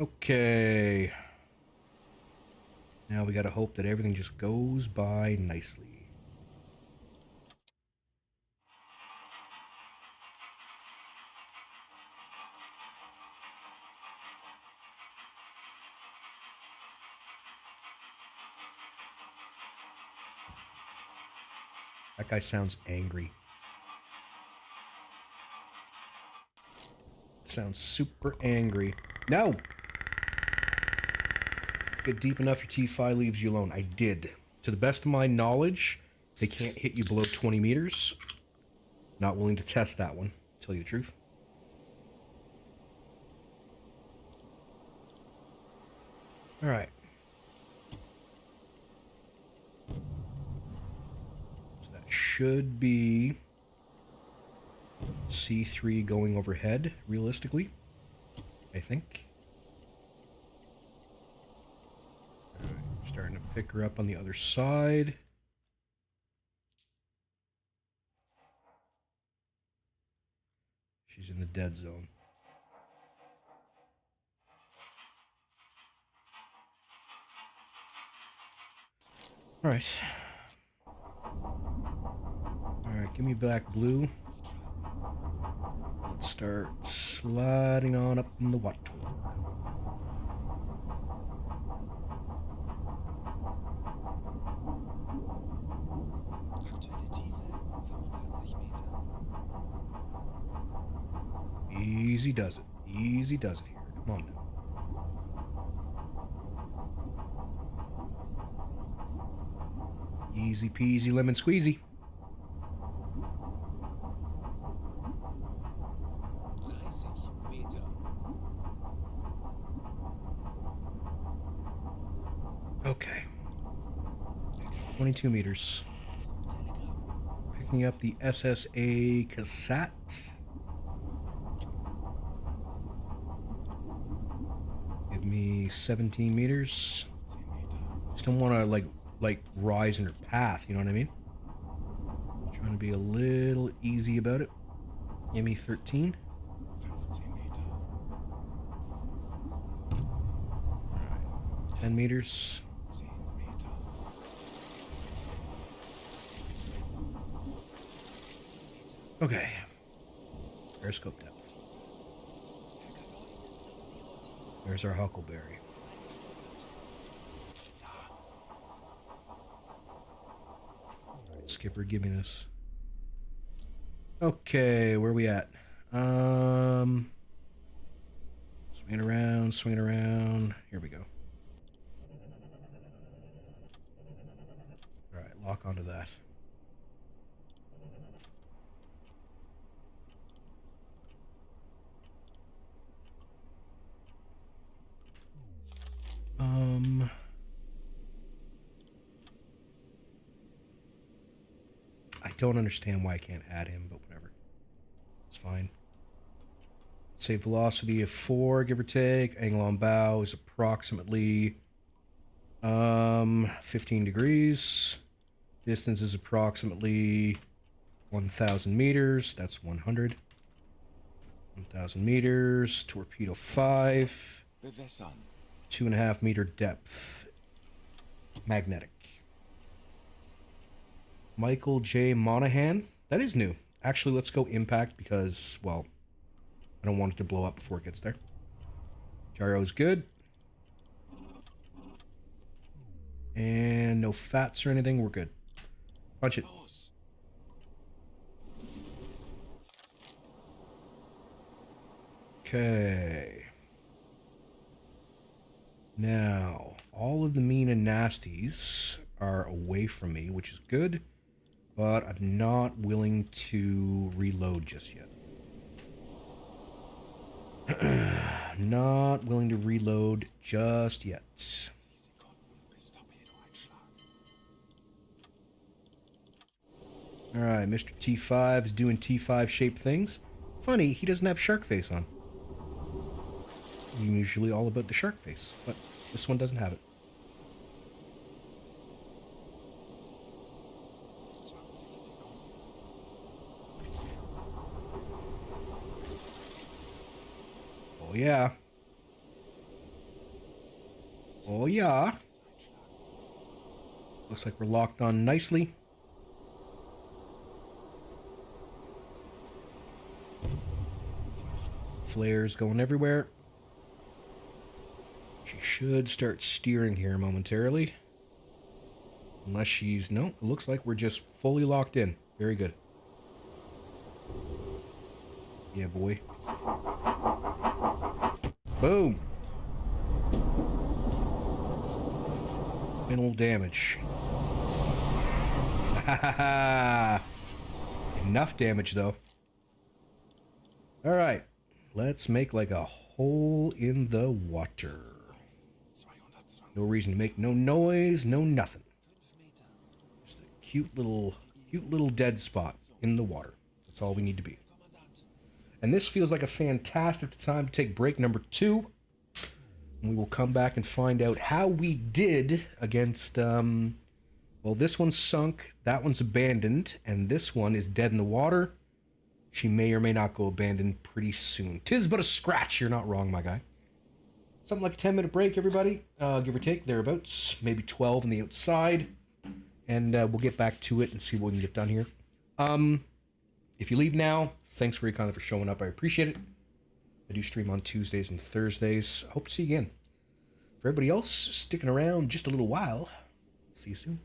[SPEAKER 1] Okay. Now we gotta hope that everything just goes by nicely. That guy sounds angry. Sounds super angry. No! Get deep enough, your T5 leaves you alone. I did. To the best of my knowledge, they can't hit you below 20 meters. Not willing to test that one, to tell you the truth. Alright. So that should be C3 going overhead, realistically. I think. Starting to pick her up on the other side. She's in the dead zone. All right. All right, give me back blue. Let's start sliding on up in the water.
[SPEAKER 4] Aktuelle Tiefe 45 Meter.
[SPEAKER 1] Easy does it. Easy does it here. Come on now. Easy peasy lemon squeezy.
[SPEAKER 2] 30 Meter.
[SPEAKER 1] Okay. 22 meters. Picking up the SSA Cassette. Give me 17 meters. Just don't want to like rise in her path, you know what I mean? Trying to be a little easy about it. Give me 13.
[SPEAKER 4] 15 Meter.
[SPEAKER 1] Alright. 10 meters.
[SPEAKER 4] 10 Meter.
[SPEAKER 1] Okay. Periscope depth. There's our huckleberry. Alright, Skipper, give me this. Okay, where are we at? Swinging around, swinging around. Here we go. Alright, lock onto that. I don't understand why I can't add him, but whatever. It's fine. Say velocity of 4, give or take. Angle on bow is approximately 15 degrees. Distance is approximately 1,000 meters. That's 100. 1,000 meters. Torpedo 5.
[SPEAKER 2] Bewässern.
[SPEAKER 1] 2.5 meter depth. Magnetic. Michael J. Monahan. That is new. Actually, let's go impact because, well, I don't want it to blow up before it gets there. Gyro's good. And no fats or anything. We're good. Punch it.
[SPEAKER 2] Los.
[SPEAKER 1] Okay. Now, all of the mean and nasties are away from me, which is good, but I'm not willing to reload just yet. Not willing to reload just yet.
[SPEAKER 2] 60 Sekunden bis Torpedoeinschlag.
[SPEAKER 1] Alright, Mr. T5's doing T5 shaped things. Funny, he doesn't have shark face on. I'm usually all about the shark face, but this one doesn't have it.
[SPEAKER 2] 20 Sekunden.
[SPEAKER 1] Oh yeah. Oh yeah. Looks like we're locked on nicely. Flares going everywhere. She should start steering here momentarily. Unless she's... No, it looks like we're just fully locked in. Very good. Yeah, boy. Boom. Minimal damage. Enough damage, though. Alright. Let's make like a hole in the water.
[SPEAKER 2] 220.
[SPEAKER 1] No reason to make no noise, no nothing.
[SPEAKER 2] 5 Meter.
[SPEAKER 1] Just a cute little dead spot in the water. That's all we need to be.
[SPEAKER 2] Kommandant.
[SPEAKER 1] And this feels like a fantastic time to take break number 2. And we will come back and find out how we did against, well, this one's sunk, that one's abandoned, and this one is dead in the water. She may or may not go abandoned pretty soon. 'Tis but a scratch, you're not wrong, my guy. Something like a 10-minute break, everybody, give or take, thereabouts. Maybe 12 on the outside. And we'll get back to it and see what we can get done here. If you leave now, thanks very kindly for showing up. I appreciate it. I do stream on Tuesdays and Thursdays. I hope to see you again. For everybody else sticking around just a little while, see you soon.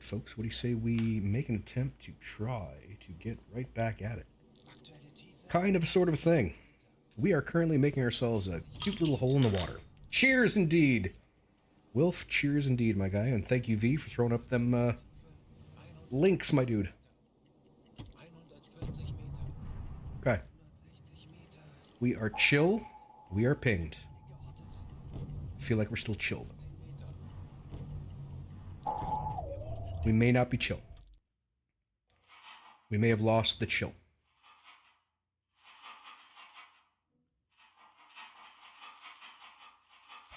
[SPEAKER 1] folks, what do you say we make an attempt to try to get right back at it? Kind of a sort of a thing. We are currently making ourselves a cute little hole in the water. Cheers indeed! Wilf, cheers indeed, my guy. And thank you, V, for throwing up them links, my dude.
[SPEAKER 2] 140 Meter.
[SPEAKER 1] Okay. We are chill. We are pinged. Feel like we're still chill. We may not be chill. We may have lost the chill.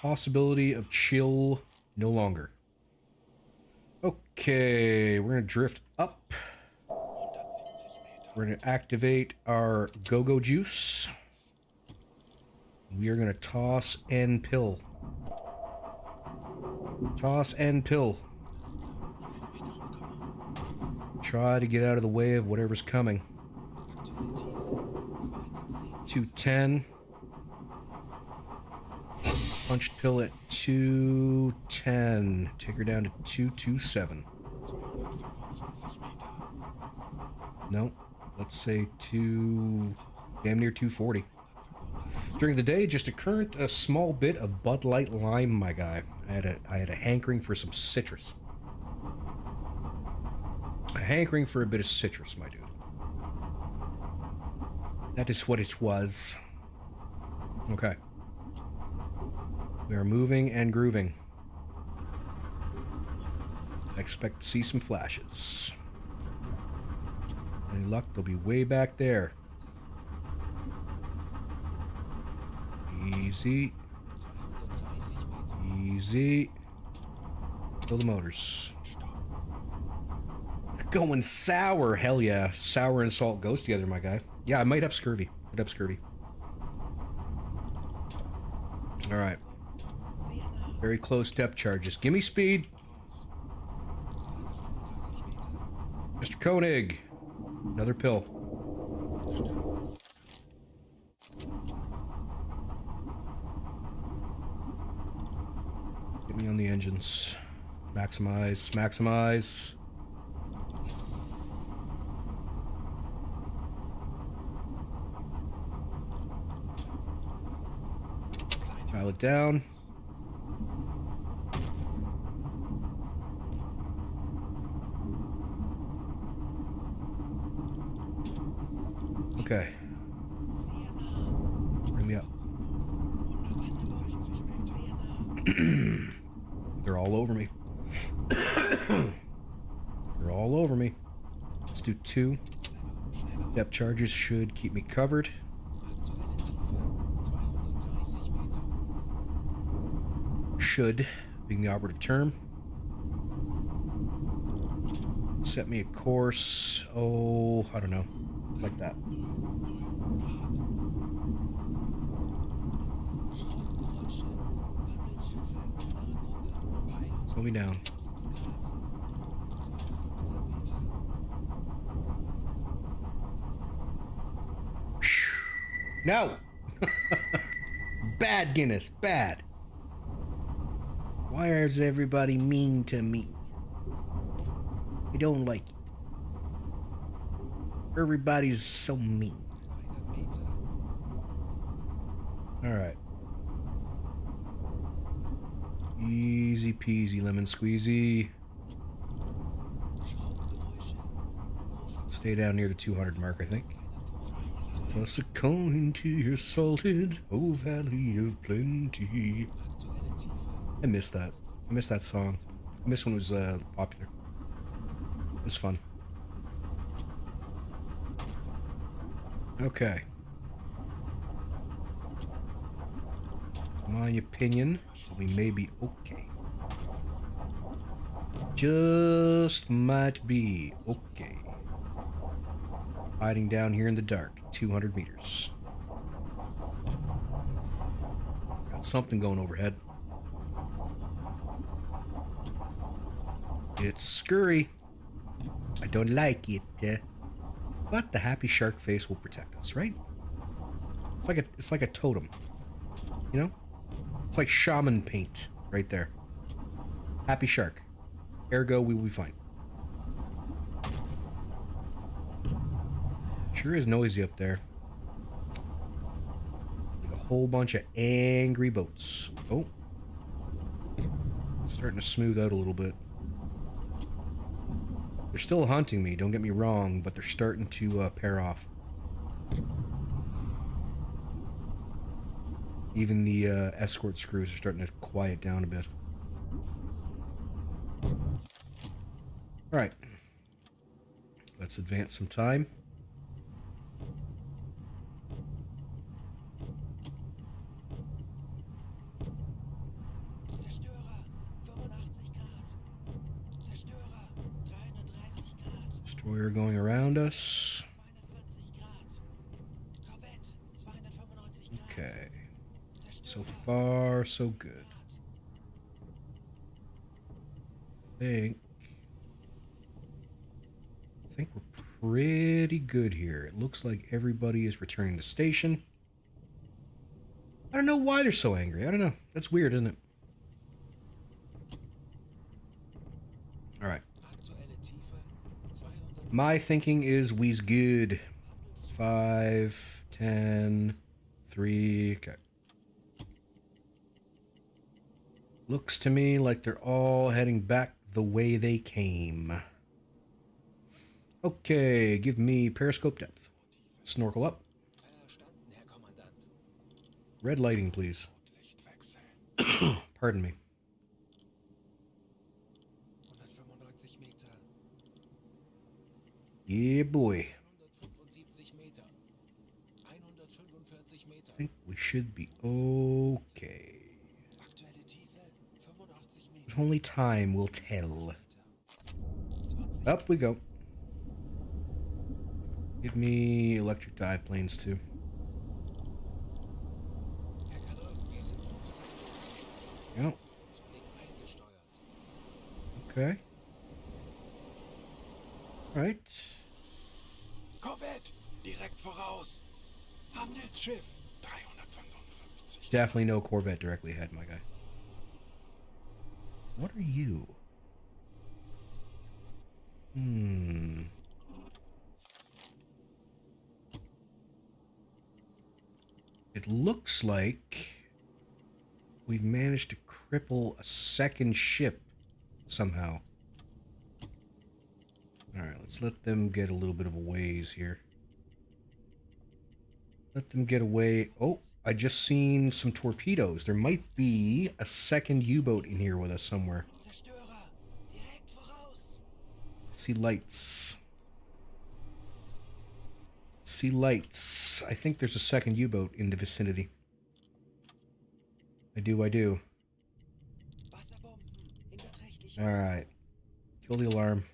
[SPEAKER 1] Possibility of chill no longer. Okay, we're gonna drift up. We're gonna activate our go-go juice. We are gonna toss and pill. Toss and pill. Try to get out of the way of whatever's coming. 210. Punched pill at 210. Take her down to 227. No, let's say damn near 240. During the day, just a small bit of Bud Light Lime, my guy. I had a hankering for some citrus. A hankering for a bit of citrus, my dude. That is what it was. Okay. We are moving and grooving. I expect to see some flashes. Any luck, they'll be way back there. Easy. Easy. Kill the motors. Going sour. Hell yeah. Sour and salt goes together, my guy. Yeah, I might have scurvy. Alright. Very close depth charges. Give me speed. Mr. Koenig. Another pill. Get me on the engines. Maximize. Maximize. Dial it down. Okay. Bring me up. They're all over me. They're all over me. Let's do 2. Depth charges should keep me covered. Should, being the operative term. Set me a course, oh, I don't know, like that. Slow me down. No! Bad, Guinness, bad. Why is everybody mean to me? I don't like it. Everybody's so mean. Alright. Easy peasy lemon squeezy. Stay down near the 200 mark, I think. Toss a coin to your salted, oh valley of plenty. I missed that. I missed that song. I missed when it was popular. It was fun. Okay. My opinion, we may be okay. Just might be okay. Hiding down here in the dark, 200 meters. Got something going overhead. It's scurry. I don't like it. But the happy shark face will protect us, right? It's like a totem. You know? It's like shaman paint right there. Happy shark. Ergo, we will be fine. Sure is noisy up there. Like a whole bunch of angry boats. Oh. Starting to smooth out a little bit. They're still hunting me, don't get me wrong, but they're starting to pair off. Even the escort screws are starting to quiet down a bit. Alright. Let's advance some time.
[SPEAKER 4] Zerstörer, 85 Grad. Zerstörer, 330 Grad.
[SPEAKER 1] Destroyer going around us.
[SPEAKER 4] 240 Grad. Korvette, 295 Grad.
[SPEAKER 1] Okay. So
[SPEAKER 4] Zerstörer,
[SPEAKER 1] far, so good.
[SPEAKER 4] Grad.
[SPEAKER 1] I think we're pretty good here. It looks like everybody is returning to station. I don't know why they're so angry. I don't know. That's weird, isn't it? Alright.
[SPEAKER 2] Aktuelle Tiefe 200.
[SPEAKER 1] My thinking is we's good. 5, 10, 3. Okay. Looks to me like they're all heading back the way they came. Okay, give me periscope depth. Snorkel up.
[SPEAKER 2] Verstanden, Herr Kommandant.
[SPEAKER 1] Red lighting, please. Pardon me.
[SPEAKER 2] 195 Meter.
[SPEAKER 1] Yeah, boy.
[SPEAKER 2] 175 Meter. 145 Meter.
[SPEAKER 1] I think we should be okay.
[SPEAKER 4] Aktuelle Tiefe, 85 Meter.
[SPEAKER 1] But only time will tell.
[SPEAKER 4] 20
[SPEAKER 1] Up we go. Give me electric dive planes too.
[SPEAKER 2] Herr Kalon, wir sind auf Seite.
[SPEAKER 1] Yep.
[SPEAKER 2] Blick eingesteuert.
[SPEAKER 1] Okay. Right.
[SPEAKER 4] Korvette, direkt voraus. Handelsschiff, 355.
[SPEAKER 1] Definitely no Corvette directly ahead, my guy. What are you? It looks like we've managed to cripple a second ship somehow. Alright, let's let them get a little bit of a ways here. Let them get away. Oh, I just seen some torpedoes. There might be a second U-boat in here with us somewhere.
[SPEAKER 4] Zerstörer, direkt voraus.
[SPEAKER 1] See lights. See lights. I think there's a second U-boat in the vicinity. I do.
[SPEAKER 4] Wasserbomben in beträchtlicher.
[SPEAKER 1] Alright. Kill the alarm.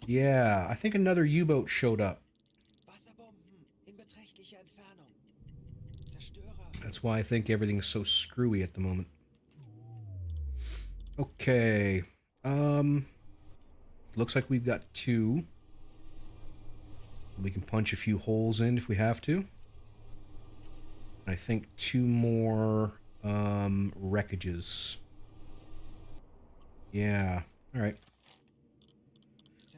[SPEAKER 1] Yeah, I think another U-boat showed up.
[SPEAKER 4] Wasserbomben in beträchtlicher Entfernung. Zerstörer.
[SPEAKER 1] That's why I think everything's so screwy at the moment. Okay. Looks like we've got 2. We can punch a few holes in if we have to. I think 2 more wreckages. Yeah. All right.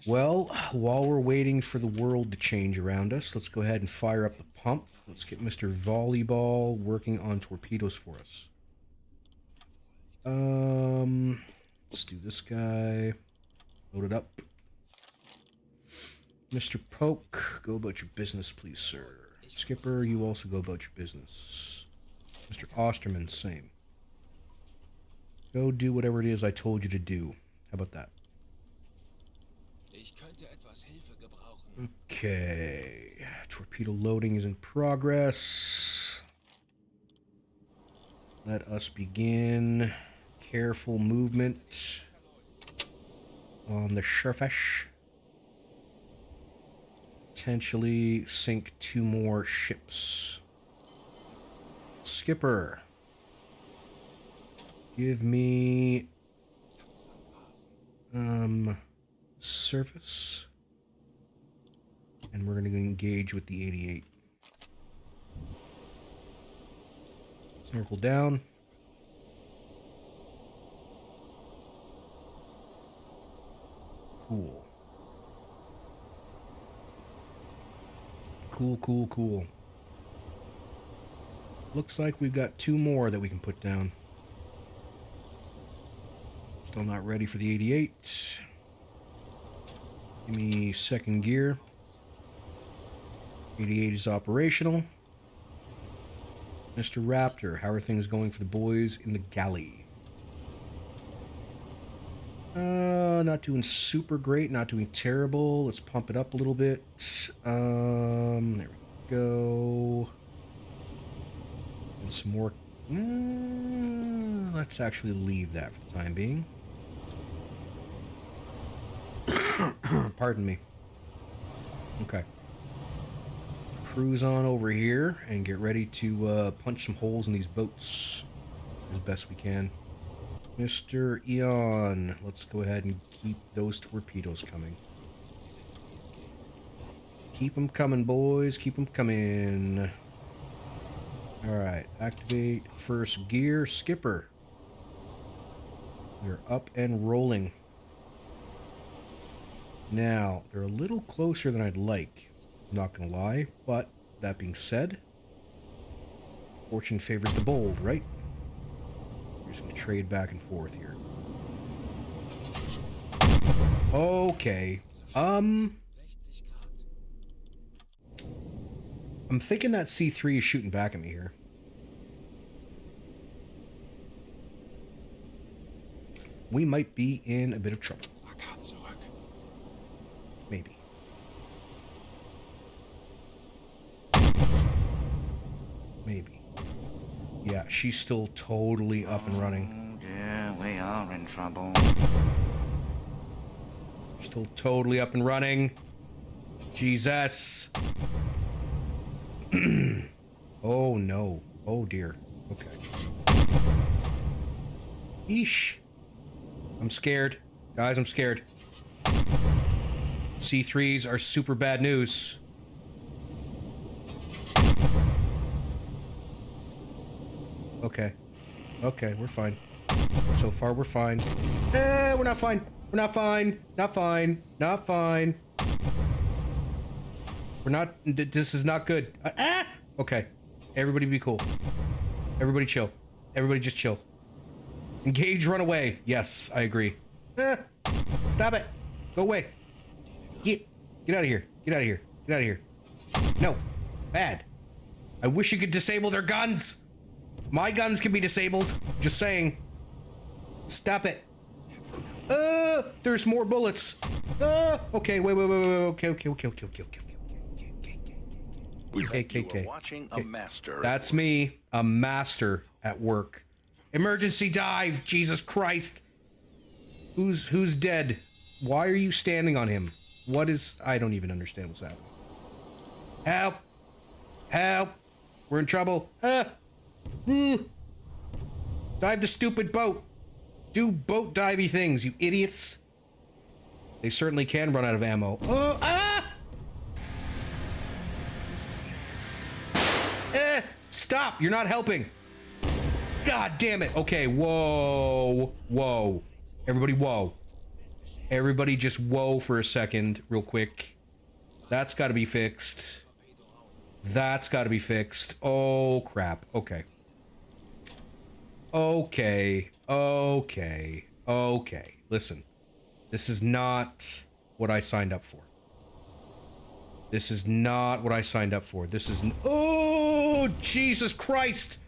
[SPEAKER 1] Well, while we're waiting for the world to change around us, let's go ahead and fire up the pump. Let's get Mr. Volleyball working on torpedoes for us. Let's do this guy. Load it up. Mr. Poke, go about your business, please, sir. Skipper, you also go about your business. Mr. Osterman, same. Go do whatever it is I told you to do. How about that?
[SPEAKER 2] Ich könnte etwas Hilfe gebrauchen.
[SPEAKER 1] Okay. Torpedo loading is in progress. Let us begin. Careful movement on the surface. Potentially sink 2 more ships. Skipper, give me service, and we're going to engage with the 88. Snorkel down. Cool. Cool, cool, cool. Looks like we've got 2 more that we can put down. Still not ready for the 88. Give me second gear. 88 is operational. Mr. Raptor, how are things going for the boys in the galley? Not doing super great, not doing terrible. Let's pump it up a little bit. There we go. And some more. Let's actually leave that for the time being. Pardon me. Okay. Cruise on over here and get ready to punch some holes in these boats as best we can. Mr. Eon, let's go ahead and keep those torpedoes coming. Keep them coming, boys. Keep them coming. Alright, activate first gear. Skipper. We're up and rolling. Now, they're a little closer than I'd like. I'm not gonna lie, but that being said, fortune favors the bold, right? We're just gonna trade back and forth here. Okay. I'm thinking that C3 is shooting back at me here. We might be in a bit of trouble. Maybe. Maybe. Yeah, she's still totally up and running.
[SPEAKER 10] Yeah, we are in trouble.
[SPEAKER 1] Still totally up and running. Jesus. Oh no. Oh dear. Okay. Eesh. I'm scared. Guys, I'm scared. C3s are super bad news. Okay. Okay, we're fine. So far, we're fine. We're not fine. We're not fine. Not fine. Not fine. We're not... This is not good. Okay. Everybody be cool. Everybody chill. Everybody just chill. Engage, run away. Yes, I agree. Stop it. Go away. Get out of here. Get out of here. Get out of here. No. Bad. I wish you could disable their guns. My guns can be disabled. Just saying. Stop it. There's more bullets. Okay, wait. Okay.
[SPEAKER 8] Watching a master.
[SPEAKER 1] That's me. A master at work. Emergency dive. Jesus Christ. Who's dead? Why are you standing on him? What is... I don't even understand what's happening. Help. Help. We're in trouble. Dive the stupid boat. Do boat divey things, you idiots. They certainly can run out of ammo. Stop. You're not helping. God damn it. Okay, whoa. Whoa. Everybody, whoa. Everybody just whoa for a second, real quick. That's got to be fixed. That's got to be fixed. Oh, crap. Okay. Okay. Listen. This is not what I signed up for. This is not what I signed up for. This is... Oh, Jesus Christ!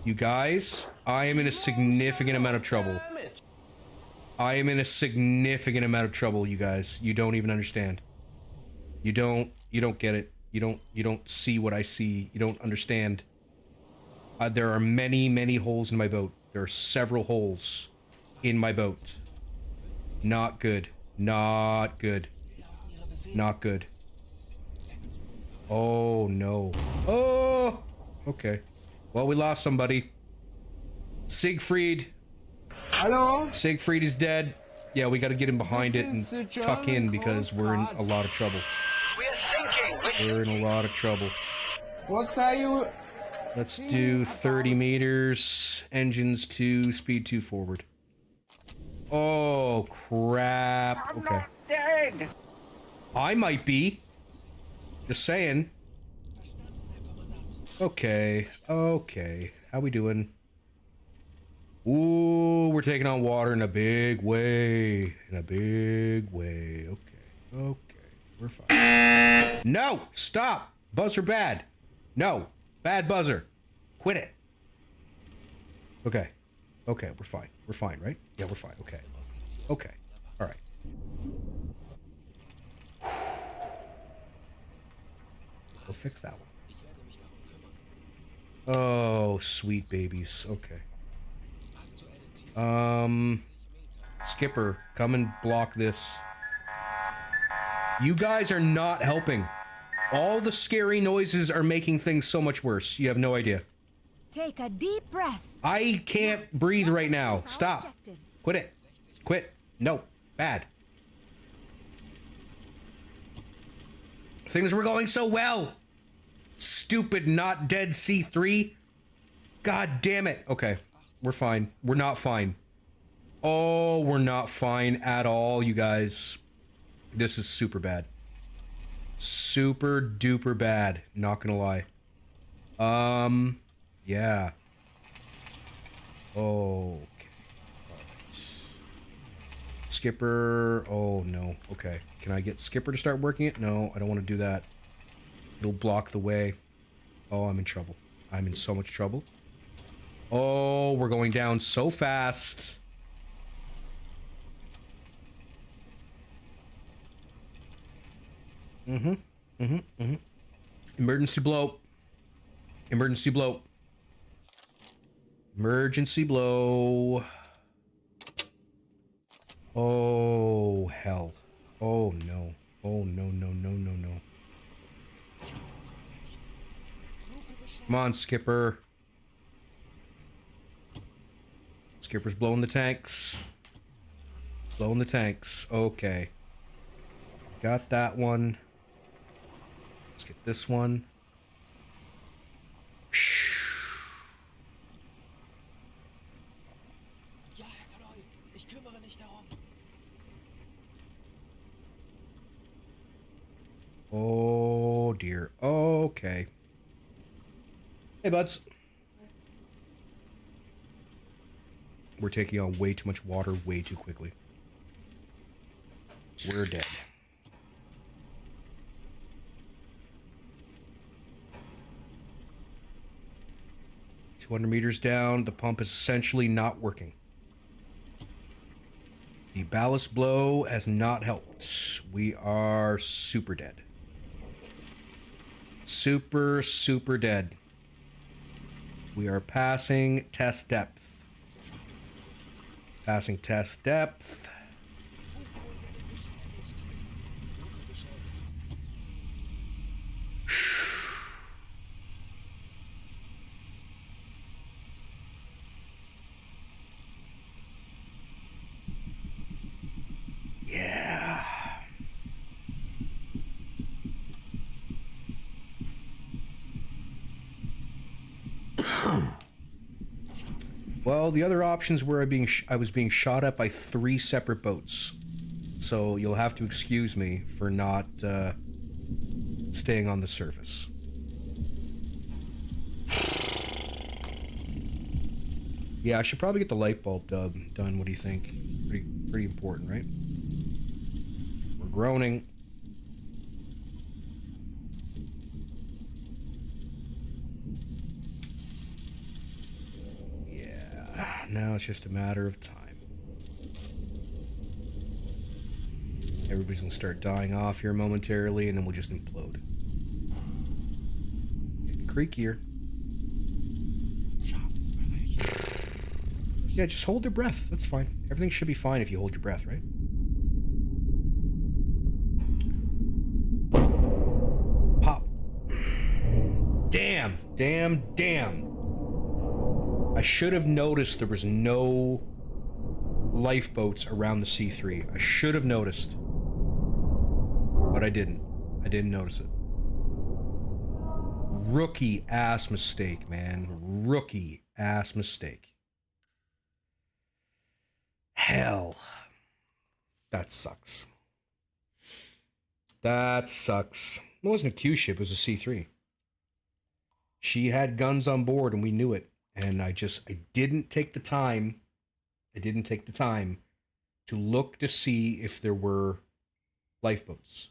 [SPEAKER 1] You guys, I am in a significant amount of trouble. I am in a significant amount of trouble, you guys. You don't even understand. You don't get it. You don't see what I see. You don't understand. There are many holes in my boat. There are several holes in my boat. Not good. Not good. Not good. Oh, no. Oh! Okay. Well, we lost somebody. Siegfried.
[SPEAKER 9] Hello?
[SPEAKER 1] Siegfried is dead. Yeah, we gotta get him behind it and tuck in because we're in a lot of trouble. We're in a lot of trouble.
[SPEAKER 9] What say you?
[SPEAKER 1] Let's do 30 meters. Engines 2, speed 2 forward. Oh, crap. Okay.
[SPEAKER 9] Dead.
[SPEAKER 1] I might be. Just saying. Okay, okay. How we doing? Ooh, we're taking on water in a big way. In a big way. Okay, okay. We're fine. No! Stop! Buzzer bad. No. Bad buzzer. Quit it. Okay. Okay, we're fine. We're fine, right? Yeah, we're fine. Okay. Okay. All right. We'll fix that one. Oh, sweet babies. Okay. Skipper, come and block this. You guys are not helping. All the scary noises are making things so much worse. You have no idea.
[SPEAKER 11] Take a deep breath.
[SPEAKER 1] I can't breathe right now. Stop. Quit it. Quit. No. Bad. Things were going so well. Stupid not dead C3. God damn it. Okay. We're fine. We're not fine. Oh, we're not fine at all, you guys. This is super bad. Super duper bad. Not gonna lie. Yeah. Okay. Alright. Skipper. Oh, no. Okay. Can I get Skipper to start working it? No, I don't want to do that. It'll block the way. Oh, I'm in trouble. I'm in so much trouble. Oh, we're going down so fast. Emergency blow. Emergency blow. Emergency blow. Oh, hell. Oh, no. Oh, no, no, no, no, no. Come on, Skipper. Skipper's blowing the tanks. Blowing the tanks. Okay. Got that one. Let's get this one.
[SPEAKER 5] Ja, Herr Kaloi, ich kümmere mich darum.
[SPEAKER 1] Oh dear. Okay. Hey, buds. We're taking on way too much water way too quickly. We're dead. $200 down. The pump is essentially not working. The ballast blow has not helped. We are super dead. Super, super dead. We are passing test depth. Passing test depth. Yeah. Well, the other options were I was being shot at by 3 separate boats. So you'll have to excuse me for not staying on the surface. Yeah, I should probably get the light bulb done. What do you think? Pretty important, right? We're groaning. Yeah, now it's just a matter of time. Everybody's gonna start dying off here momentarily, and then we'll just implode. Getting creakier. Yeah, just hold your breath. That's fine. Everything should be fine if you hold your breath, right? Pop. Damn. Damn. Damn. I should have noticed there was no lifeboats around the C3. I should have noticed. But I didn't. I didn't notice it. Rookie ass mistake, man. Rookie ass mistake. Hell. That sucks. That sucks. It wasn't a Q ship, it was a C3. She had guns on board and we knew it. And I didn't take the time. I didn't take the time to look to see if there were lifeboats.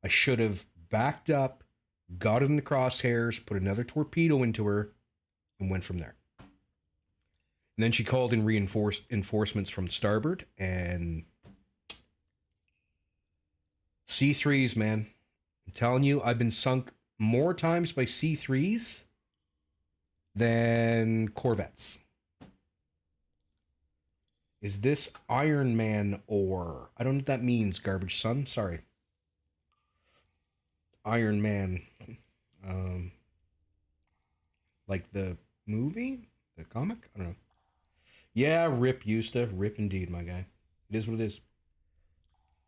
[SPEAKER 1] I should have backed up, got it in the crosshairs, put another torpedo into her, and went from there. And then she called in reinforcements from starboard, and C3s, man. I'm telling you, I've been sunk more times by C3s than corvettes. Is this Iron Man ore? I don't know what that means, Garbage Son. Sorry. Iron Man. Like the movie? The comic? I don't know. Yeah, rip Yusta. Rip indeed, my guy. It is what it is.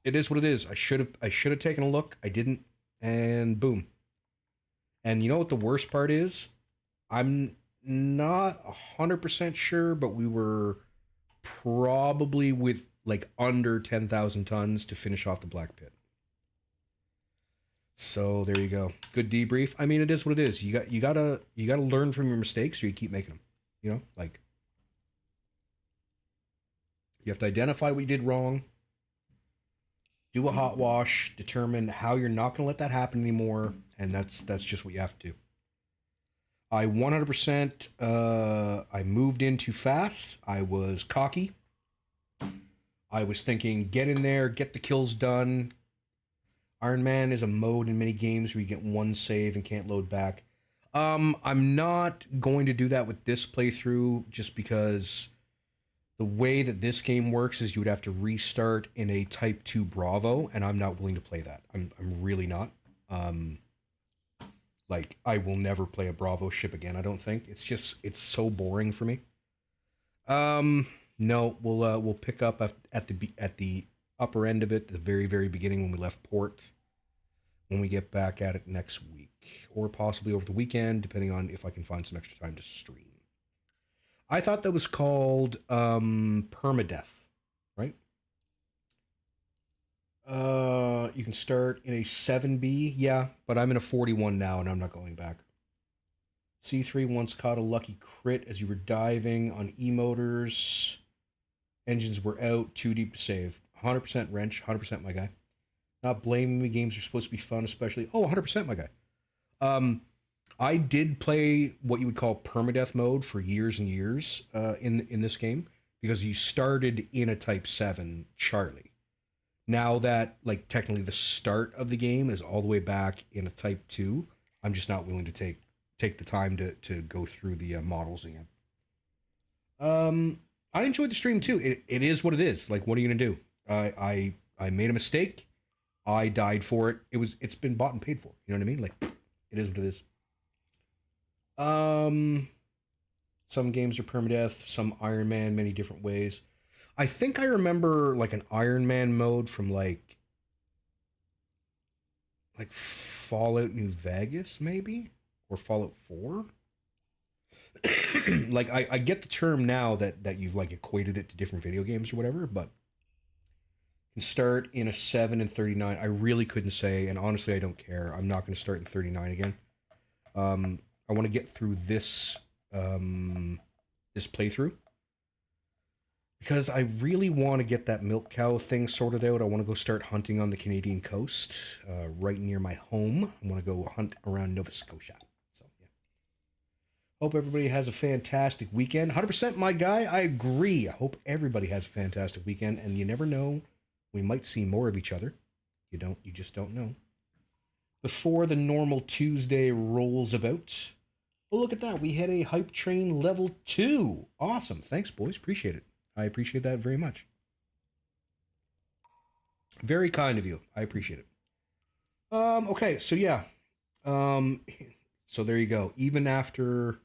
[SPEAKER 1] It is what it is. I should have taken a look. I didn't. And boom. And you know what the worst part is? I'm not 100% sure, but we were probably with like under 10,000 tons to finish off the Black Pit. So there you go. Good debrief. I mean, it is what it is. You gotta learn from your mistakes, or you keep making them. You know, like you have to identify what you did wrong, do a hot wash, determine how you're not gonna let that happen anymore, and that's just what you have to do. I 100%, I moved in too fast. I was cocky. I was thinking, get in there, get the kills done. Iron Man is a mode in many games where you get one save and can't load back. I'm not going to do that with this playthrough, just because the way that this game works is you would have to restart in a Type 2 Bravo, and I'm not willing to play that. I'm really not. Like, I will never play a Bravo ship again, I don't think. It's so boring for me. No, we'll pick up at the upper end of it, the very, very beginning when we left port, when we get back at it next week, or possibly over the weekend, depending on if I can find some extra time to stream. I thought that was called permadeath, right? You can start in a 7B, yeah, but I'm in a 41 now, and I'm not going back. C3 once caught a lucky crit as you were diving on E-motors. Engines were out, too deep to save. 100% wrench, 100% my guy. Not blaming me, games are supposed to be fun, especially... Oh, 100% my guy. I did play what you would call permadeath mode for years and years in this game, because you started in a Type 7 Charlie. Now that, like, technically the start of the game is all the way back in a Type 2, I'm just not willing to take the time to go through the models again. I enjoyed the stream too. It is what it is. Like, what are you gonna do? I made a mistake. I died for it. It's been bought and paid for. You know what I mean? Like, it is what it is. Some games are permadeath, some Iron Man, many different ways. I think I remember like an Iron Man mode from like Fallout New Vegas, maybe, or Fallout 4. Like I get the term now that you've like equated it to different video games or whatever, but can start in a 7 and 39. I really couldn't say, and honestly I don't care. I'm not going to start in 39 again. I want to get through this this playthrough, because I really want to get that milk cow thing sorted out. I want to go start hunting on the Canadian coast, right near my home. I want to go hunt around Nova Scotia. So, yeah. Hope everybody has a fantastic weekend. 100% my guy, I agree. I hope everybody has a fantastic weekend, and you never know, we might see more of each other. You just don't know. Before the normal Tuesday rolls about. Oh, look at that. We had a Hype Train level 2. Awesome. Thanks, boys. Appreciate it. I appreciate that very much. Very kind of you. I appreciate it. Okay, so yeah. So there you go. Even after,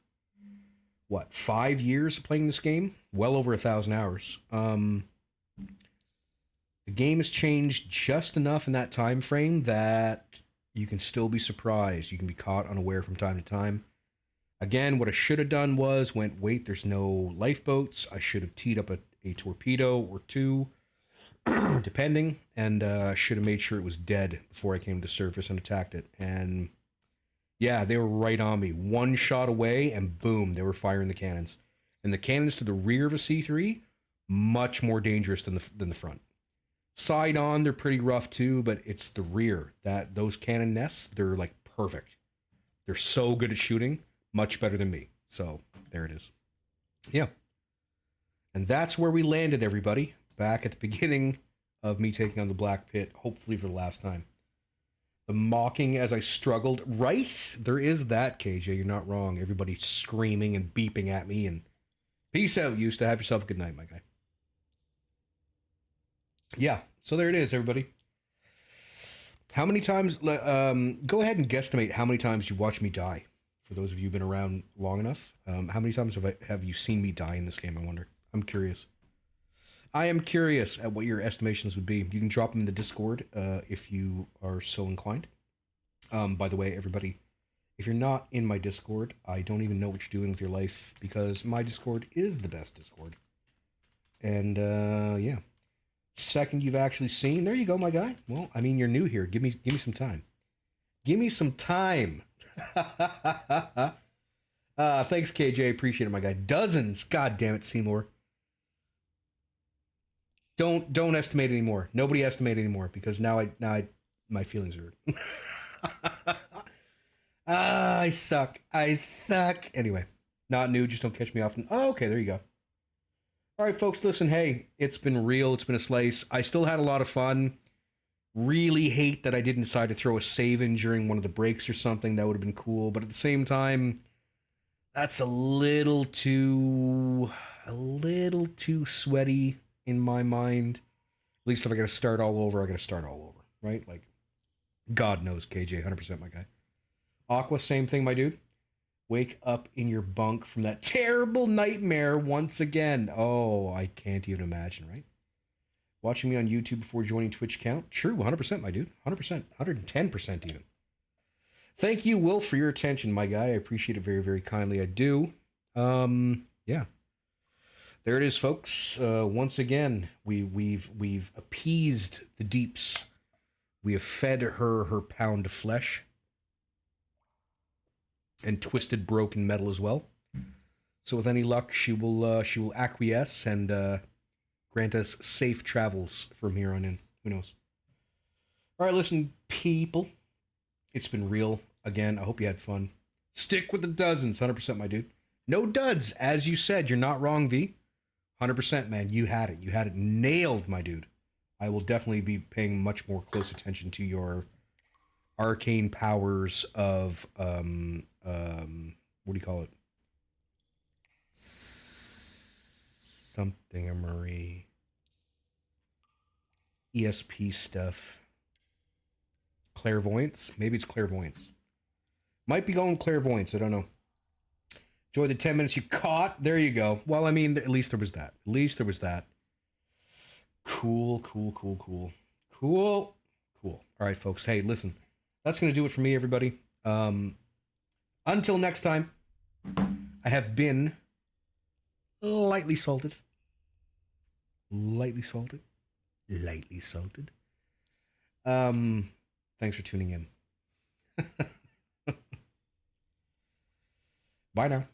[SPEAKER 1] what, 5 years of playing this game? Well over 1,000 hours. The game has changed just enough in that time frame that you can still be surprised. You can be caught unaware from time to time. Again, what I should have done was wait, there's no lifeboats. I should have teed up a torpedo or two. depending, and should have made sure it was dead before I came to the surface and attacked it. And yeah, they were right on me. One shot away, and boom, they were firing the cannons. And the cannons to the rear of a C3, much more dangerous than the front. Side on, they're pretty rough too, but it's the rear. Those cannon nests, they're like perfect. They're so good at shooting, much better than me. So there it is. Yeah. And that's where we landed, everybody. Back at the beginning of me taking on the Black Pit, hopefully for the last time. The mocking as I struggled. Right? There is that, KJ. You're not wrong. Everybody screaming and beeping at me. And peace out, used to have yourself a good night, my guy. Yeah. So there it is, everybody. How many times... go ahead and guesstimate how many times you watch me die. For those of you who've been around long enough. How many times have you seen me die in this game, I wonder? I'm curious. I am curious at what your estimations would be. You can drop them in the Discord if you are so inclined. By the way, everybody, if you're not in my Discord, I don't even know what you're doing with your life because my Discord is the best Discord. And yeah, second you've actually seen, there you go, my guy. Well, I mean, you're new here. Give me some time. Give me some time. Thanks, KJ. Appreciate it, my guy. Dozens. God damn it, Seymour. Don't estimate anymore. Nobody estimate anymore because now my feelings are. I suck. Anyway, not new. Just don't catch me often. Oh, okay, there you go. All right, folks. Listen, hey, it's been real. It's been a slice. I still had a lot of fun. Really hate that I didn't decide to throw a save in during one of the breaks or something. That would have been cool. But at the same time, that's a little too sweaty. In my mind, at least if I got to start all over, I got to start all over, right? Like, God knows, KJ, 100% my guy. Aqua, same thing, my dude. Wake up in your bunk from that terrible nightmare once again. Oh, I can't even imagine, right? Watching me on YouTube before joining Twitch account? True, 100%, my dude. 100%, 110% even. Thank you, Will, for your attention, my guy. I appreciate it very, very kindly. I do. Yeah. There it is, folks. Once again, we've appeased the deeps. We have fed her pound of flesh and twisted broken metal as well. So with any luck, she will acquiesce and grant us safe travels from here on in. Who knows? All right, listen, people. It's been real again. I hope you had fun. Stick with the dozens, 100%, my dude. No duds, as you said. You're not wrong, V. 100%, man. You had it. You had it nailed, my dude. I will definitely be paying much more close attention to your arcane powers of, what do you call it? Something, Marie. ESP stuff. Clairvoyance? Maybe it's clairvoyance. Might be going clairvoyance. I don't know. Enjoy the 10 minutes you caught. There you go. Well, I mean, at least there was that. At least there was that. Cool. All right, folks. Hey, listen. That's going to do it for me, everybody. Until next time, I have been lightly salted. Thanks for tuning in. Bye now.